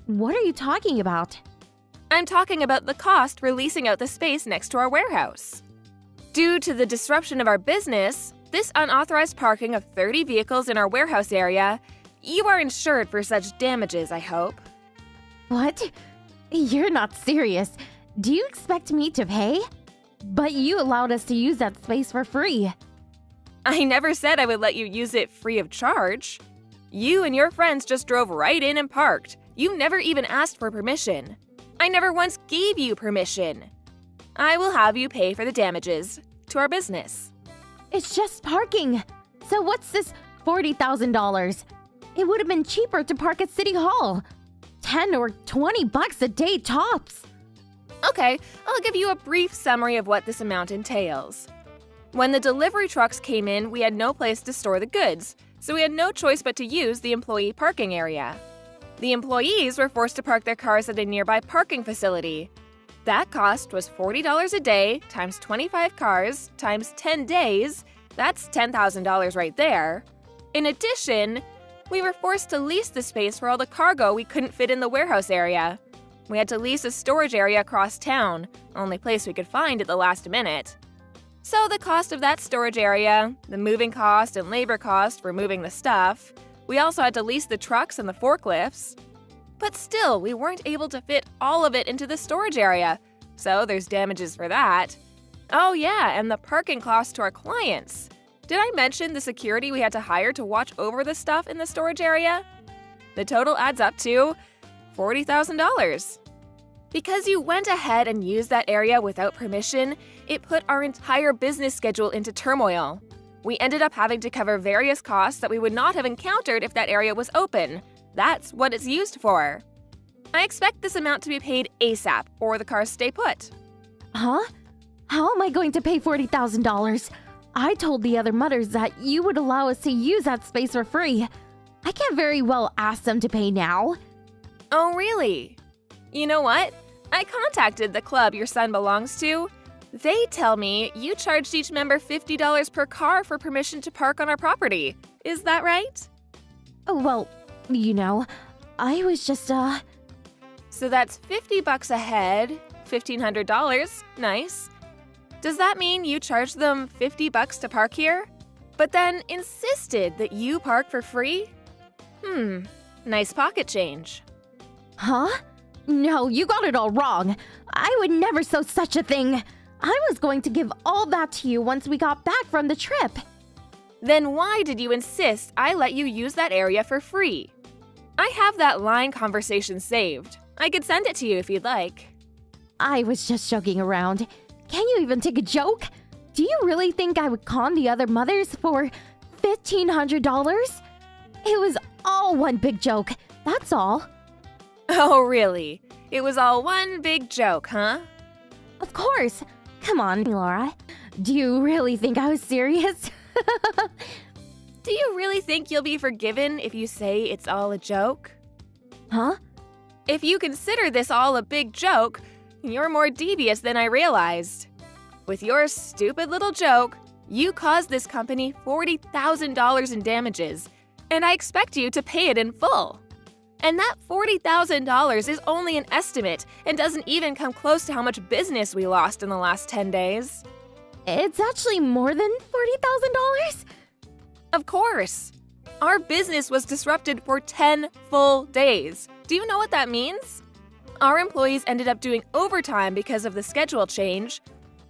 S12: What are you talking about?
S2: I'm talking about the cost releasing out the space next to our warehouse. Due to the disruption of our business, this unauthorized parking of 30 vehicles in our warehouse area, you are insured for such damages, I hope.
S12: What? You're not serious. Do you expect me to pay? But you allowed us to use that space for free.
S2: I never said I would let you use it free of charge. You and your friends just drove right in and parked. You never even asked for permission. I never once gave you permission. I will have you pay for the damages to our business.
S12: It's just parking. So what's this $40,000? It would have been cheaper to park at City Hall. 10 or 20 bucks a day tops.
S2: Okay, I'll give you a brief summary of what this amount entails. When the delivery trucks came in, we had no place to store the goods, so we had no choice but to use the employee parking area. The employees were forced to park their cars at a nearby parking facility. That cost was $40 a day times 25 cars times 10 days. That's $10,000 right there. In addition, we were forced to lease the space for all the cargo we couldn't fit in the warehouse area. We had to lease a storage area across town, only place we could find at the last minute. So the cost of that storage area, the moving cost and labor cost for moving the stuff, we also had to lease the trucks and the forklifts. But still, we weren't able to fit all of it into the storage area, so there's damages for that. Oh yeah, and the parking cost to our clients. Did I mention the security we had to hire to watch over the stuff in the storage area? The total adds up to $40,000. Because you went ahead and used that area without permission, it put our entire business schedule into turmoil. We ended up having to cover various costs that we would not have encountered if that area was open. That's what it's used for. I expect this amount to be paid ASAP, or the cars stay put.
S12: Huh? How am I going to pay $40,000? I told the other mothers that you would allow us to use that space for free. I can't very well ask them to pay now.
S2: Oh, really? You know what? I contacted the club your son belongs to. They tell me you charged each member $50 per car for permission to park on our property. Is that right?
S12: Well, you know, I was just,
S2: So that's $50 a head, $1,500. Nice. Does that mean you charged them $50 to park here? But then insisted that you park for free? Nice pocket change.
S12: Huh? No, you got it all wrong. I would never sow such a thing. I was going to give all that to you once we got back from the trip.
S2: Then why did you insist I let you use that area for free? I have that line conversation saved. I could send it to you if you'd like.
S12: I was just joking around. Can you even take a joke? Do you really think I would con the other mothers for $1,500? It was all one big joke, that's all.
S2: Oh, really? It was all one big joke, huh?
S12: Of course. Come on, Laura. Do you really think I was serious?
S2: Do you really think you'll be forgiven if you say it's all a joke?
S12: Huh?
S2: If you consider this all a big joke, you're more devious than I realized. With your stupid little joke, you caused this company $40,000 in damages, and I expect you to pay it in full. And that $40,000 is only an estimate and doesn't even come close to how much business we lost in the last 10 days.
S12: It's actually more than $40,000?
S2: Of course. Our business was disrupted for 10 full days. Do you know what that means? Our employees ended up doing overtime because of the schedule change.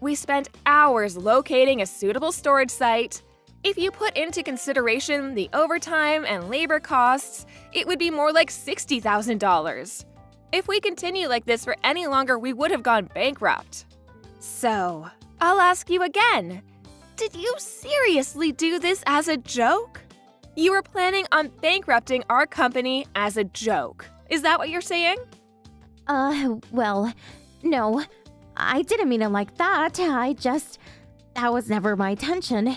S2: We spent hours locating a suitable storage site. If you put into consideration the overtime and labor costs, it would be more like $60,000. If we continue like this for any longer, we would have gone bankrupt. So, I'll ask you again. Did you seriously do this as a joke? You were planning on bankrupting our company as a joke. Is that what you're saying?
S12: Well, no. I didn't mean it like that. That was never my intention.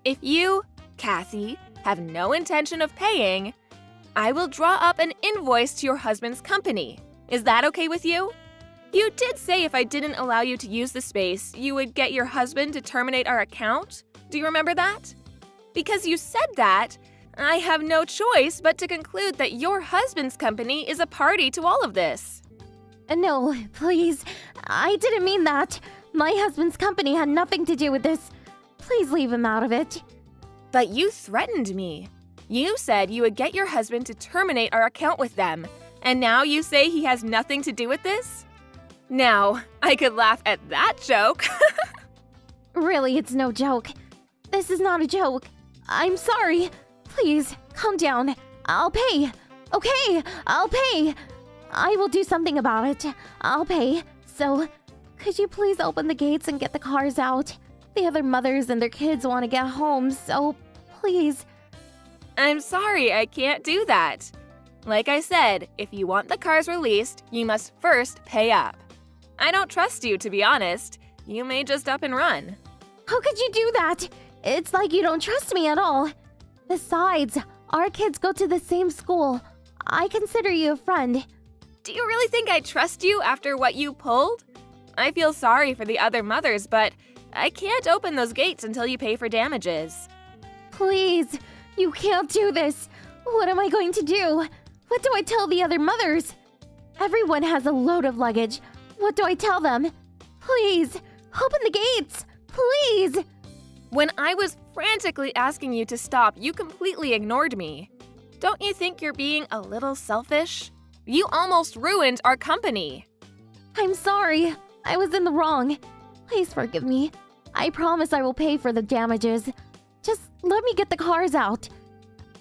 S2: If you, Kathy, have no intention of paying, I will draw up an invoice to your husband's company. Is that okay with you? You did say if I didn't allow you to use the space, you would get your husband to terminate our account. Do you remember that? Because you said that, I have no choice but to conclude that your husband's company is a party to all of this.
S12: No, please. I didn't mean that. My husband's company had nothing to do with this. Please leave him out of it.
S2: But you threatened me. You said you would get your husband to terminate our account with them, and now you say he has nothing to do with this? Now, I could laugh at that joke.
S12: Really, it's no joke. This is not a joke. I'm sorry. Please, calm down. I'll pay. Okay, I'll pay. I will do something about it. I'll pay. So, could you please open the gates and get the cars out? The other mothers and their kids want to get home, so please.
S2: I'm sorry, I can't do that. Like I said, if you want the cars released, you must first pay up. I don't trust you, to be honest. You may just up and run.
S12: How could you do that? It's like you don't trust me at all. Besides, our kids go to the same school. I consider you a friend.
S2: Do you really think I trust you after what you pulled? I feel sorry for the other mothers, but I can't open those gates until you pay for damages.
S12: Please, you can't do this. What am I going to do? What do I tell the other mothers? Everyone has a load of luggage. What do I tell them? Please, open the gates. Please.
S2: When I was frantically asking you to stop, you completely ignored me. Don't you think you're being a little selfish? You almost ruined our company.
S12: I'm sorry. I was in the wrong. Please forgive me. I promise I will pay for the damages. Just let me get the cars out.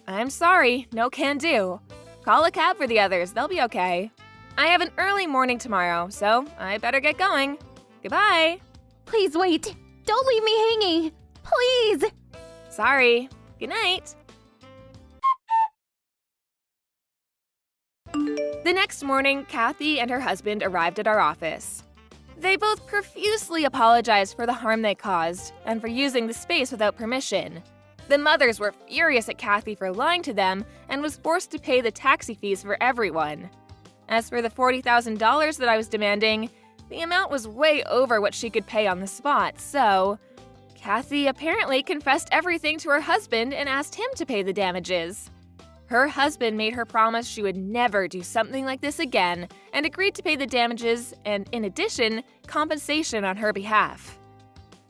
S2: I'm sorry, no can do. Call a cab for the others, they'll be okay. I have an early morning tomorrow, so I better get going. Goodbye.
S12: Please wait. Don't leave me hanging. Please.
S2: Sorry. Good night. The next morning, Kathy and her husband arrived at our office. They both profusely apologized for the harm they caused and for using the space without permission. The mothers were furious at Kathy for lying to them and was forced to pay the taxi fees for everyone. As for the $40,000 that I was demanding, the amount was way over what she could pay on the spot, so Kathy apparently confessed everything to her husband and asked him to pay the damages. Her husband made her promise she would never do something like this again and agreed to pay the damages and, in addition, compensation on her behalf.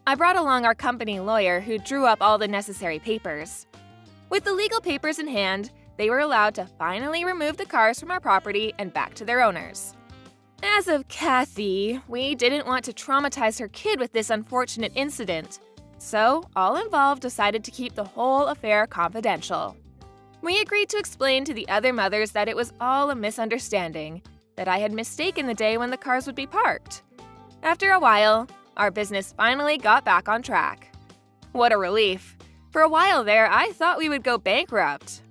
S2: I brought along our company lawyer who drew up all the necessary papers. With the legal papers in hand, they were allowed to finally remove the cars from our property and back to their owners. As of Kathy, we didn't want to traumatize her kid with this unfortunate incident, so all involved decided to keep the whole affair confidential. We agreed to explain to the other mothers that it was all a misunderstanding, that I had mistaken the day when the cars would be parked. After a while, our business finally got back on track. What a relief. For a while there, I thought we would go bankrupt.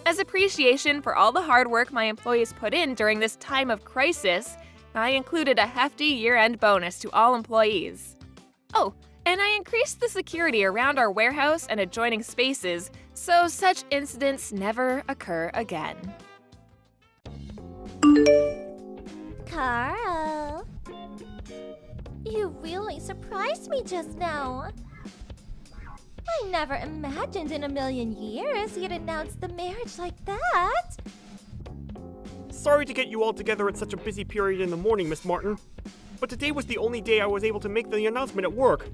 S2: As appreciation for all the hard work my employees put in during this time of crisis, I included a hefty year-end bonus to all employees. Oh, and I increased the security around our warehouse and adjoining spaces so such incidents never occur again.
S13: Carl, you really surprised me just now. I never imagined in a million years you'd announce the marriage like that.
S3: Sorry to get you all together at such a busy period in the morning, Miss Martin. But today was the only day I was able to make the announcement at work.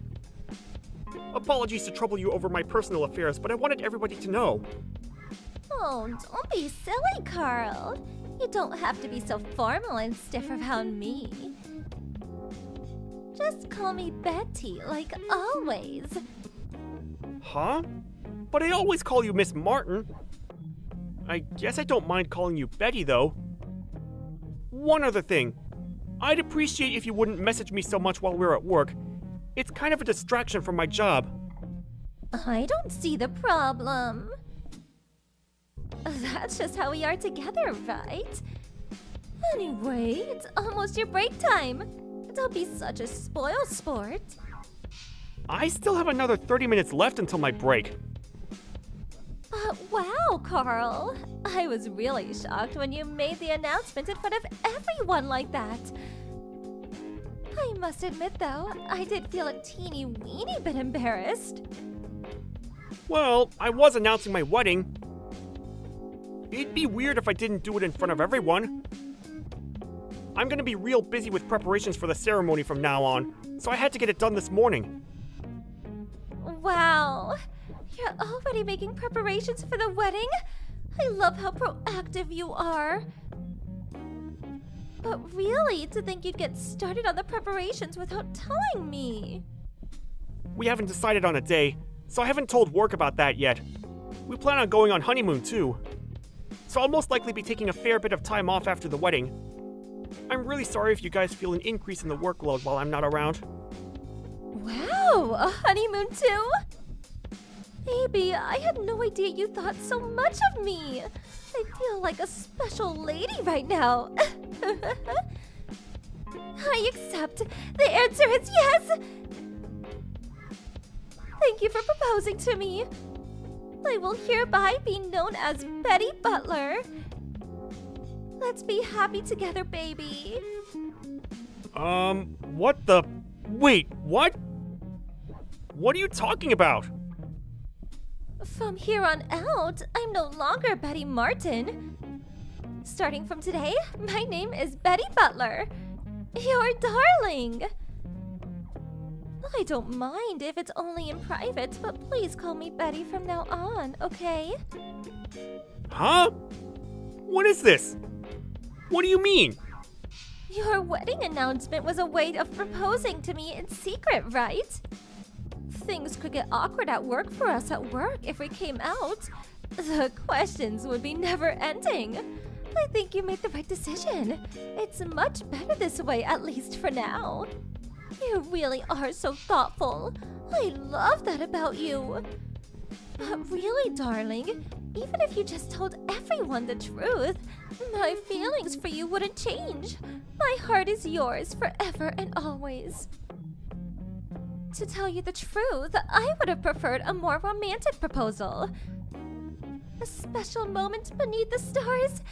S3: Apologies to trouble you over my personal affairs, but I wanted everybody to know.
S13: Oh, don't be silly, Carl. You don't have to be so formal and stiff around me. Just call me Betty, like always.
S3: Huh? But I always call you Miss Martin. I guess I don't mind calling you Betty, though. One other thing. I'd appreciate if you wouldn't message me so much while we're at work. It's kind of a distraction from my job.
S13: I don't see the problem. That's just how we are together, right? Anyway, it's almost your break time. Don't be such a spoil sport.
S3: I still have another 30 minutes left until my break.
S13: But wow, Carl. I was really shocked when you made the announcement in front of everyone like that. I must admit, though, I did feel a teeny weeny bit embarrassed.
S3: Well, I was announcing my wedding. It'd be weird if I didn't do it in front of everyone. I'm gonna be real busy with preparations for the ceremony from now on, so I had to get it done this morning.
S13: Wow. You're already making preparations for the wedding? I love how proactive you are. But really, to think you'd get started on the preparations without telling me.
S3: We haven't decided on a day, so I haven't told work about that yet. We plan on going on honeymoon too. So I'll most likely be taking a fair bit of time off after the wedding. I'm really sorry if you guys feel an increase in the workload while I'm not around.
S13: Wow, a honeymoon too? Baby, I had no idea you thought so much of me. I feel like a special lady right now. I accept. The answer is yes. Thank you for proposing to me. I will hereby be known as Betty Butler. Let's be happy together, baby.
S3: What the? Wait, what? What are you talking about?
S13: From here on out, I'm no longer Betty Martin. Starting from today, my name is Betty Butler. Your darling. I don't mind if it's only in private, but please call me Betty from now on, okay?
S3: Huh? What is this? What do you mean?
S13: Your wedding announcement was a way of proposing to me in secret, right? Things could get awkward at work for us at work if we came out. The questions would be never ending. I think you made the right decision. It's much better this way, at least for now. You really are so thoughtful. I love that about you. But really, darling, even if you just told everyone the truth, my feelings for you wouldn't change. My heart is yours forever and always. To tell you the truth, I would have preferred a more romantic proposal. A special moment beneath the stars,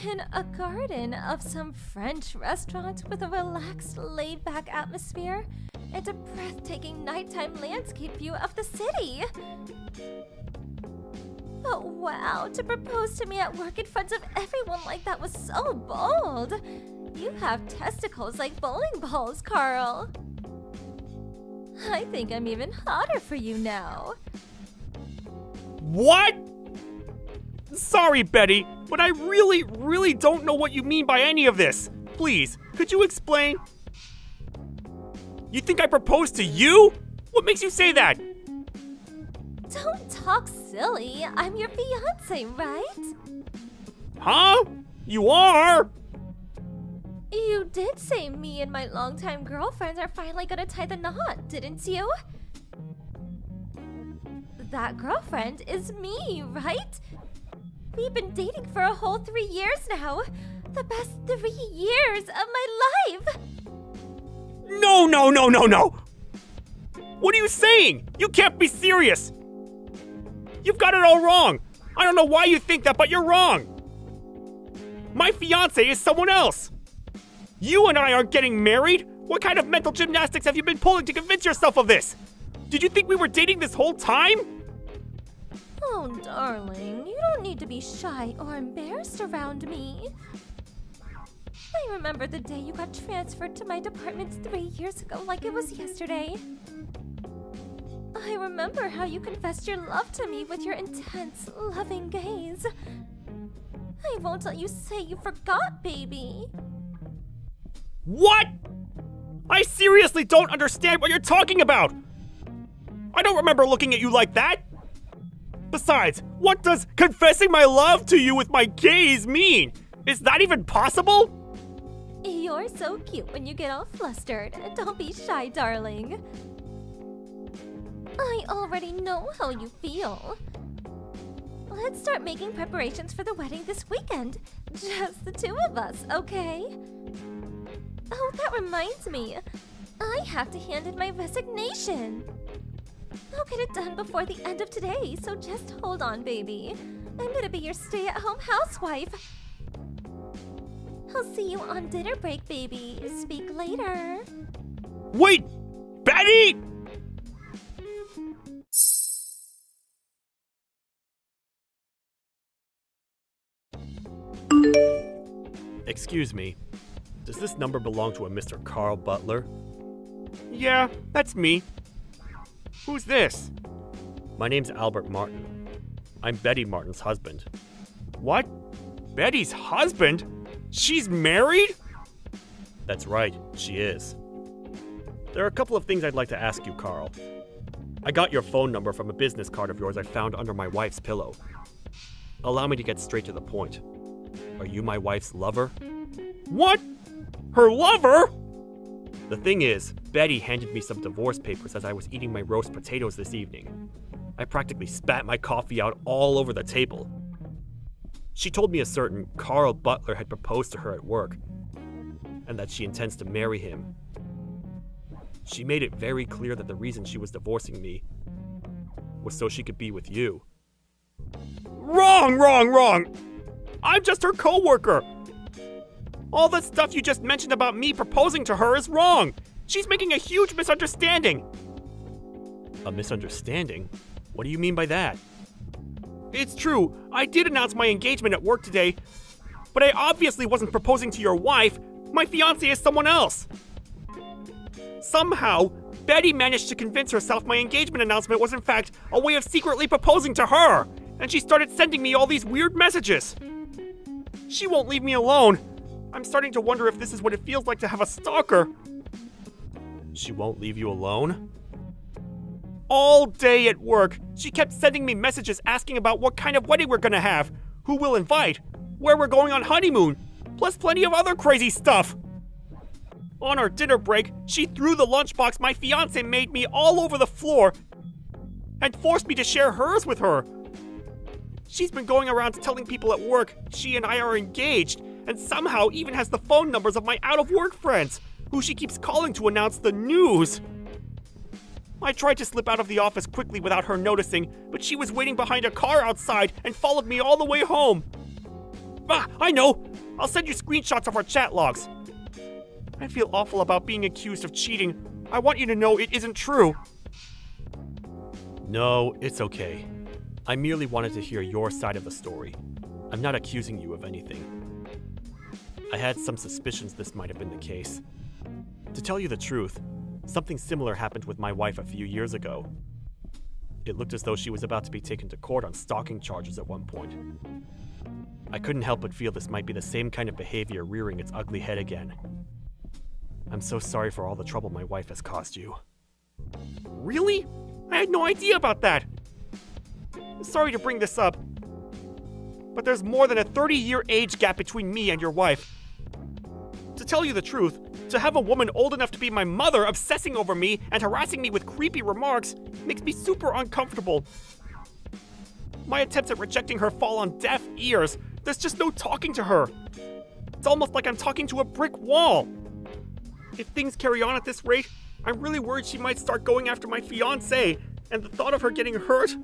S13: in a garden of some French restaurant with a relaxed, laid-back atmosphere and a breathtaking nighttime landscape view of the city. But wow, to propose to me at work in front of everyone like that was so bold. You have testicles like bowling balls, Carl. I think I'm even hotter for you now.
S3: What? Sorry, Betty, but I really don't know what you mean by any of this. Please, could you explain? You think I proposed to you? What makes you say that?
S13: Don't talk silly. I'm your fiance, right?
S3: Huh? You are?
S13: You did say me and my longtime girlfriends are finally gonna tie the knot, didn't you? That girlfriend is me, right? We've been dating for a whole 3 years now. The best 3 years of my life!
S3: No! What are you saying? You can't be serious! You've got it all wrong! I don't know why you think that, but you're wrong! My fiance is someone else! You and I aren't getting married? What kind of mental gymnastics have you been pulling to convince yourself of this? Did you think we were dating this whole time?
S13: Oh, darling, you don't need to be shy or embarrassed around me. I remember the day you got transferred to my department 3 years ago like it was yesterday. I remember how you confessed your love to me with your intense, loving gaze. I won't let you say you forgot, baby.
S3: What? I seriously don't understand what you're talking about! I don't remember looking at you like that! Besides, what does confessing my love to you with my gaze mean? Is that even possible?
S13: You're so cute when you get all flustered. Don't be shy, darling. I already know how you feel. Let's start making preparations for the wedding this weekend. Just the two of us, okay? Oh, that reminds me. I have to hand in my resignation. I'll get it done before the end of today, so just hold on, baby. I'm gonna be your stay-at-home housewife. I'll see you on dinner break, baby. Speak later.
S3: Wait! Betty! Excuse me. Does this number belong to a Mr. Carl Butler? Yeah, that's me. Who's this? My name's Albert Martin. I'm Betty Martin's husband. What? Betty's husband? She's married? That's right, she is. There are a couple of things I'd like to ask you, Carl. I got your phone number from a business card of yours I found under my wife's pillow. Allow me to get straight to the point. Are you my wife's lover? What? Her lover? The thing is, Betty handed me some divorce papers as I was eating my roast potatoes this evening. I practically spat my coffee out all over the table. She told me a certain Carl Butler had proposed to her at work, and that she intends to marry him. She made it very clear that the reason she was divorcing me was so she could be with you. Wrong! I'm just her co-worker! All the stuff you just mentioned about me proposing to her is wrong! She's making a huge misunderstanding! A misunderstanding? What do you mean by that? It's true, I did announce my engagement at work today, but I obviously wasn't proposing to your wife. My fiancé is someone else. Somehow, Betty managed to convince herself my engagement announcement was in fact a way of secretly proposing to her, and she started sending me all these weird messages. She won't leave me alone. I'm starting to wonder if this is what it feels like to have a stalker. She won't leave you alone? All day at work, she kept sending me messages asking about what kind of wedding we're gonna have, who we'll invite, where we're going on honeymoon, plus plenty of other crazy stuff. On our dinner break, she threw the lunchbox my fiancé made me all over the floor and forced me to share hers with her. She's been going around telling people at work she and I are engaged, and somehow even has the phone numbers of my out-of-work friends, who she keeps calling to announce the news. I tried to slip out of the office quickly without her noticing, but she was waiting behind a car outside and followed me all the way home. I know! I'll send you screenshots of our chat logs. I feel awful about being accused of cheating. I want you to know it isn't true. No, it's okay. I merely wanted to hear your side of the story. I'm not accusing you of anything. I had some suspicions this might have been the case. To tell you the truth, something similar happened with my wife a few years ago. It looked as though she was about to be taken to court on stalking charges at one point. I couldn't help but feel this might be the same kind of behavior rearing its ugly head again. I'm so sorry for all the trouble my wife has caused you. Really? I had no idea about that! Sorry to bring this up, but there's more than a 30-year age gap between me and your wife. To tell you the truth, to have a woman old enough to be my mother obsessing over me and harassing me with creepy remarks makes me super uncomfortable. My attempts at rejecting her fall on deaf ears. There's just no talking to her. It's almost like I'm talking to a brick wall. If things carry on at this rate, I'm really worried she might start going after my fiancé, and the thought of her getting hurt,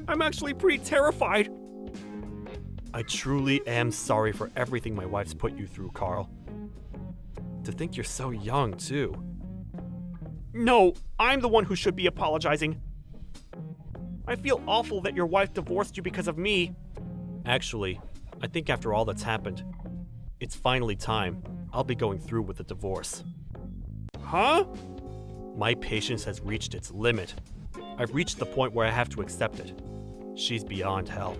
S3: I'm actually pretty terrified. I truly am sorry for everything my wife's put you through, Carl. To think you're so young, too. No, I'm the one who should be apologizing. I feel awful that your wife divorced you because of me. Actually, I think after all that's happened, it's finally time. I'll be going through with the divorce. Huh? My patience has reached its limit. I've reached the point where I have to accept it. She's beyond help.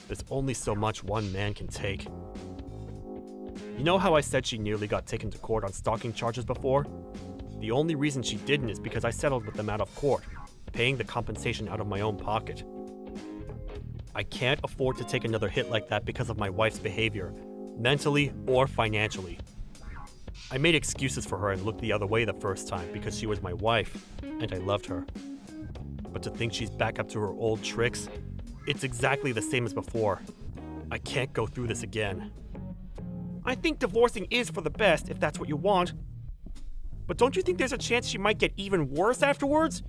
S3: There's only so much one man can take. You know how I said she nearly got taken to court on stalking charges before? The only reason she didn't is because I settled with them out of court, paying the compensation out of my own pocket. I can't afford to take another hit like that because of my wife's behavior, mentally or financially. I made excuses for her and looked the other way the first time because she was my wife, and I loved her. But to think she's back up to her old tricks, it's exactly the same as before. I can't go through this again. I think divorcing is for the best if that's what you want. But don't you think there's a chance she might get even worse afterwards?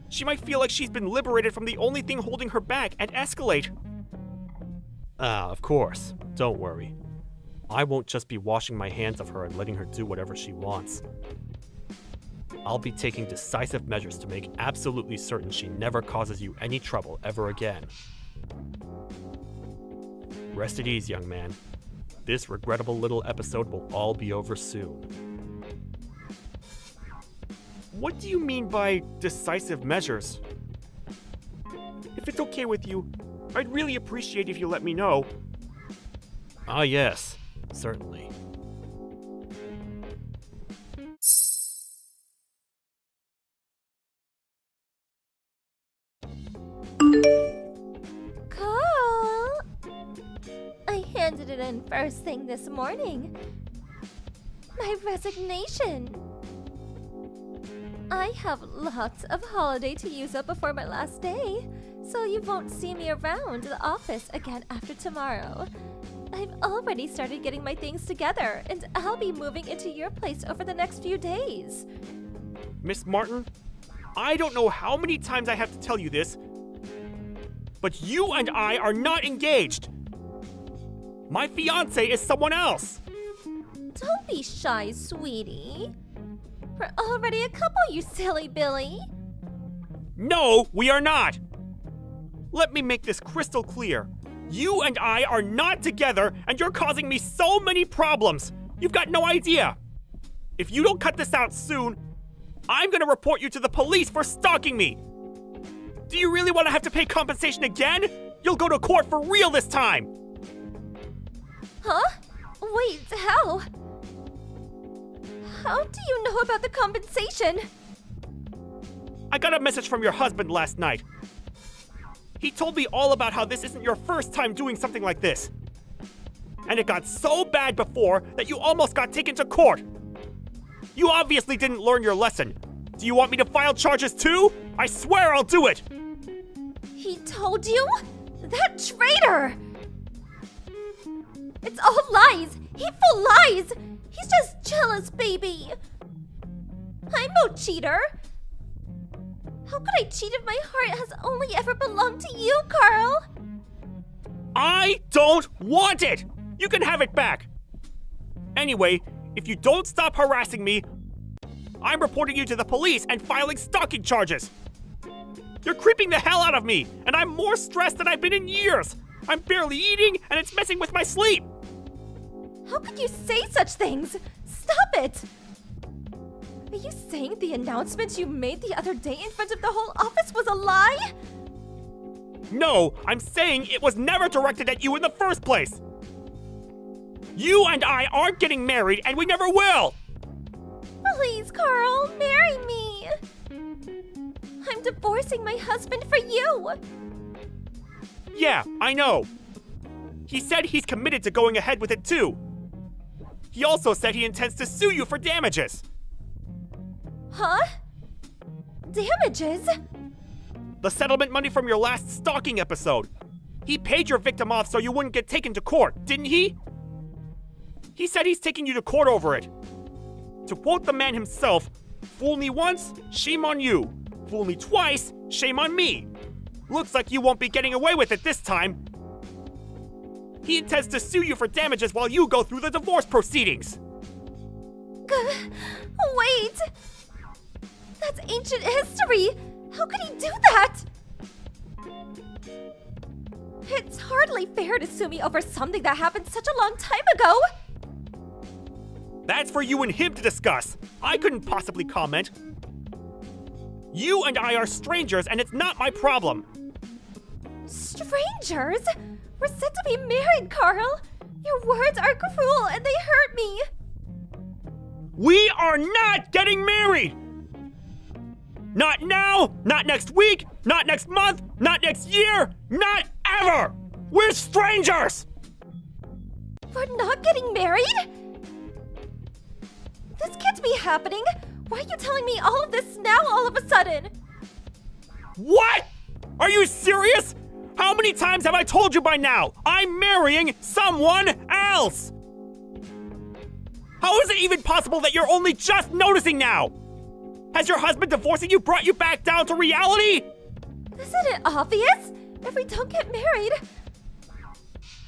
S3: She might feel like she's been liberated from the only thing holding her back and escalate. Of course. Don't worry. I won't just be washing my hands of her and letting her do whatever she wants. I'll be taking decisive measures to make absolutely certain she never causes you any trouble ever again. Rest at ease, young man. This regrettable little episode will all be over soon. What do you mean by decisive measures? If it's okay with you, I'd really appreciate if you let me know. Ah, yes, certainly.
S13: Carl! I handed it in first thing this morning. My resignation. I have lots of holiday to use up before my last day, so you won't see me around the office again after tomorrow. I've already started getting my things together, and I'll be moving into your place over the next few days.
S3: Miss Martin, I don't know how many times I have to tell you this, but you and I are not engaged. My fiancé is someone else.
S13: Don't be shy, sweetie. We're already a couple, you silly Billy.
S3: No, we are not. Let me make this crystal clear. You and I are not together, and you're causing me so many problems. You've got no idea. If you don't cut this out soon, I'm gonna report you to the police for stalking me. Do you really want to have to pay compensation again? You'll go to court for real this time.
S13: Huh? Wait, how? How do you know about the compensation?
S3: I got a message from your husband last night. He told me all about how this isn't your first time doing something like this. And it got so bad before that you almost got taken to court. You obviously didn't learn your lesson. Do you want me to file charges too? I swear I'll do it!
S13: He told you? That traitor! It's all lies! Hateful lies! He's just jealous, baby! I'm no cheater! How could I cheat if my heart has only ever belonged to you, Carl?
S3: I don't want it! You can have it back! Anyway, if you don't stop harassing me, I'm reporting you to the police and filing stalking charges! You're creeping the hell out of me, and I'm more stressed than I've been in years! I'm barely eating, and it's messing with my sleep!
S13: How could you say such things? Stop it! Are you saying the announcement you made the other day in front of the whole office was a lie?
S3: No, I'm saying it was never directed at you in the first place! You and I aren't getting married, and we never will!
S13: Please, Carl, marry me! I'm divorcing my husband for you!
S3: Yeah, I know. He said he's committed to going ahead with it too. He also said he intends to sue you for damages.
S13: Huh? Damages?
S3: The settlement money from your last stalking episode. He paid your victim off so you wouldn't get taken to court, didn't he? He said he's taking you to court over it. To quote the man himself, fool me once, shame on you. Fool me twice, shame on me. Looks like you won't be getting away with it this time. He intends to sue you for damages while you go through the divorce proceedings.
S13: Wait! That's ancient history! How could he do that? It's hardly fair to sue me over something that happened such a long time ago!
S3: That's for you and him to discuss. I couldn't possibly comment. You and I are strangers, and it's not my problem.
S13: Strangers? We're set to be married, Carl! Your words are cruel and they hurt me!
S3: We are not getting married! Not now, not next week, not next month, not next year, not ever! We're strangers!
S13: We're not getting married? This can't be happening. Why are you telling me all of this now all of a sudden?
S3: What? Are you serious? How many times have I told you by now? I'm marrying someone else! How is it even possible that you're only just noticing now? Has your husband divorcing you brought you back down to reality?
S13: Isn't it obvious? If we don't get married...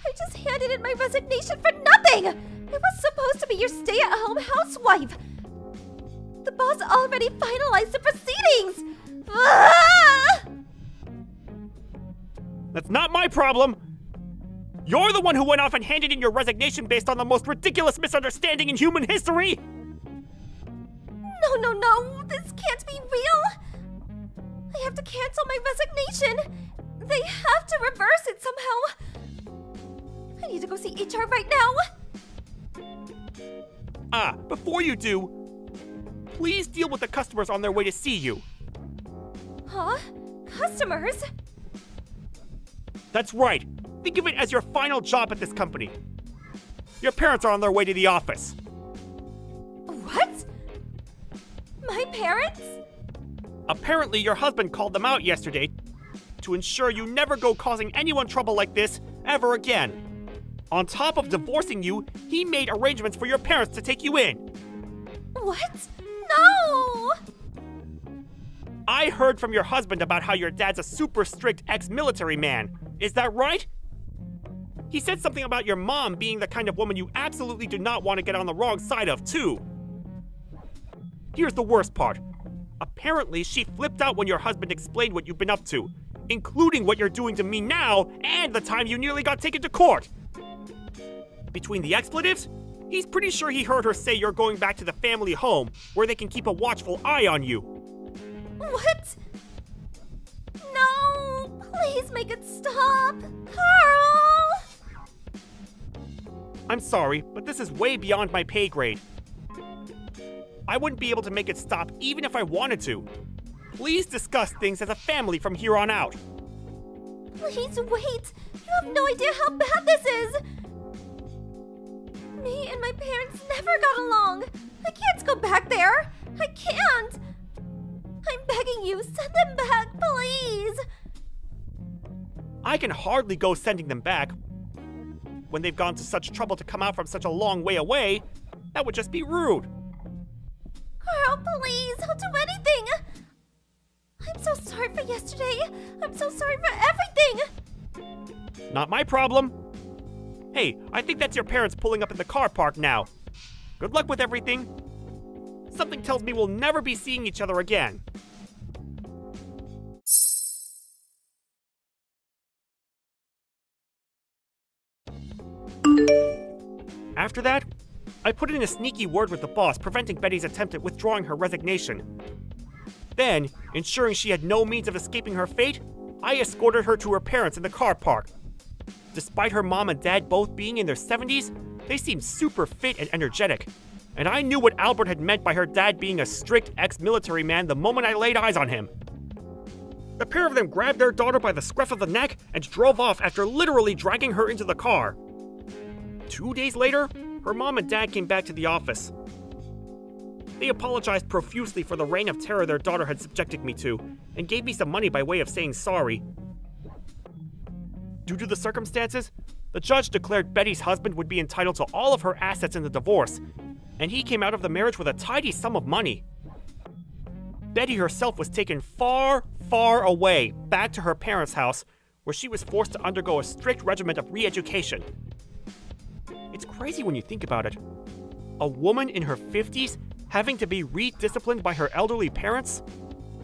S13: I just handed in my resignation for nothing! I was supposed to be your stay-at-home housewife! The boss already finalized the proceedings! Ah!
S3: That's not my problem. You're the one who went off and handed in your resignation based on the most ridiculous misunderstanding in human history!
S13: No, this can't be real! I have to cancel my resignation! They have to reverse it somehow! I need to go see HR right now!
S3: Before you do, please deal with the customers on their way to see you.
S13: Huh? Customers?
S3: That's right. Think of it as your final job at this company. Your parents are on their way to the office.
S13: What? My parents?
S3: Apparently, your husband called them out yesterday to ensure you never go causing anyone trouble like this ever again. On top of divorcing you, he made arrangements for your parents to take you in.
S13: What? No!
S3: I heard from your husband about how your dad's a super strict ex-military man. Is that right? He said something about your mom being the kind of woman you absolutely do not want to get on the wrong side of, too. Here's the worst part. Apparently, she flipped out when your husband explained what you've been up to, including what you're doing to me now and the time you nearly got taken to court. Between the expletives, he's pretty sure he heard her say you're going back to the family home where they can keep a watchful eye on you.
S13: What? No! Please make it stop! Carl!
S3: I'm sorry, but this is way beyond my pay grade. I wouldn't be able to make it stop even if I wanted to. Please discuss things as a family from here on out.
S13: Please wait! You have no idea how bad this is! Me and my parents never got along! I can't go back there! I can't! I'm begging you, send them back, please!
S3: I can hardly go sending them back. When they've gone to such trouble to come out from such a long way away, that would just be rude.
S13: Carl, please, I'll do anything! I'm so sorry for yesterday. I'm so sorry for everything!
S3: Not my problem. Hey, I think that's your parents pulling up in the car park now. Good luck with everything. Something tells me we'll never be seeing each other again. After that, I put in a sneaky word with the boss, preventing Betty's attempt at withdrawing her resignation. Then, ensuring she had no means of escaping her fate, I escorted her to her parents in the car park. Despite her mom and dad both being in their 70s, they seemed super fit and energetic. And I knew what Albert had meant by her dad being a strict ex-military man the moment I laid eyes on him. The pair of them grabbed their daughter by the scruff of the neck and drove off after literally dragging her into the car. 2 days later, her mom and dad came back to the office. They apologized profusely for the reign of terror their daughter had subjected me to, and gave me some money by way of saying sorry. Due to the circumstances, the judge declared Betty's husband would be entitled to all of her assets in the divorce, and he came out of the marriage with a tidy sum of money. Betty herself was taken far, far away, back to her parents' house, where she was forced to undergo a strict regimen of re-education. It's crazy when you think about it. A woman in her 50s having to be re-disciplined by her elderly parents?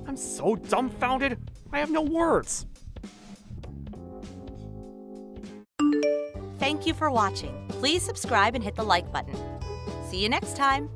S3: I'm so dumbfounded, I have no words.
S4: Thank you for watching. Please subscribe and hit the like button. See you next time.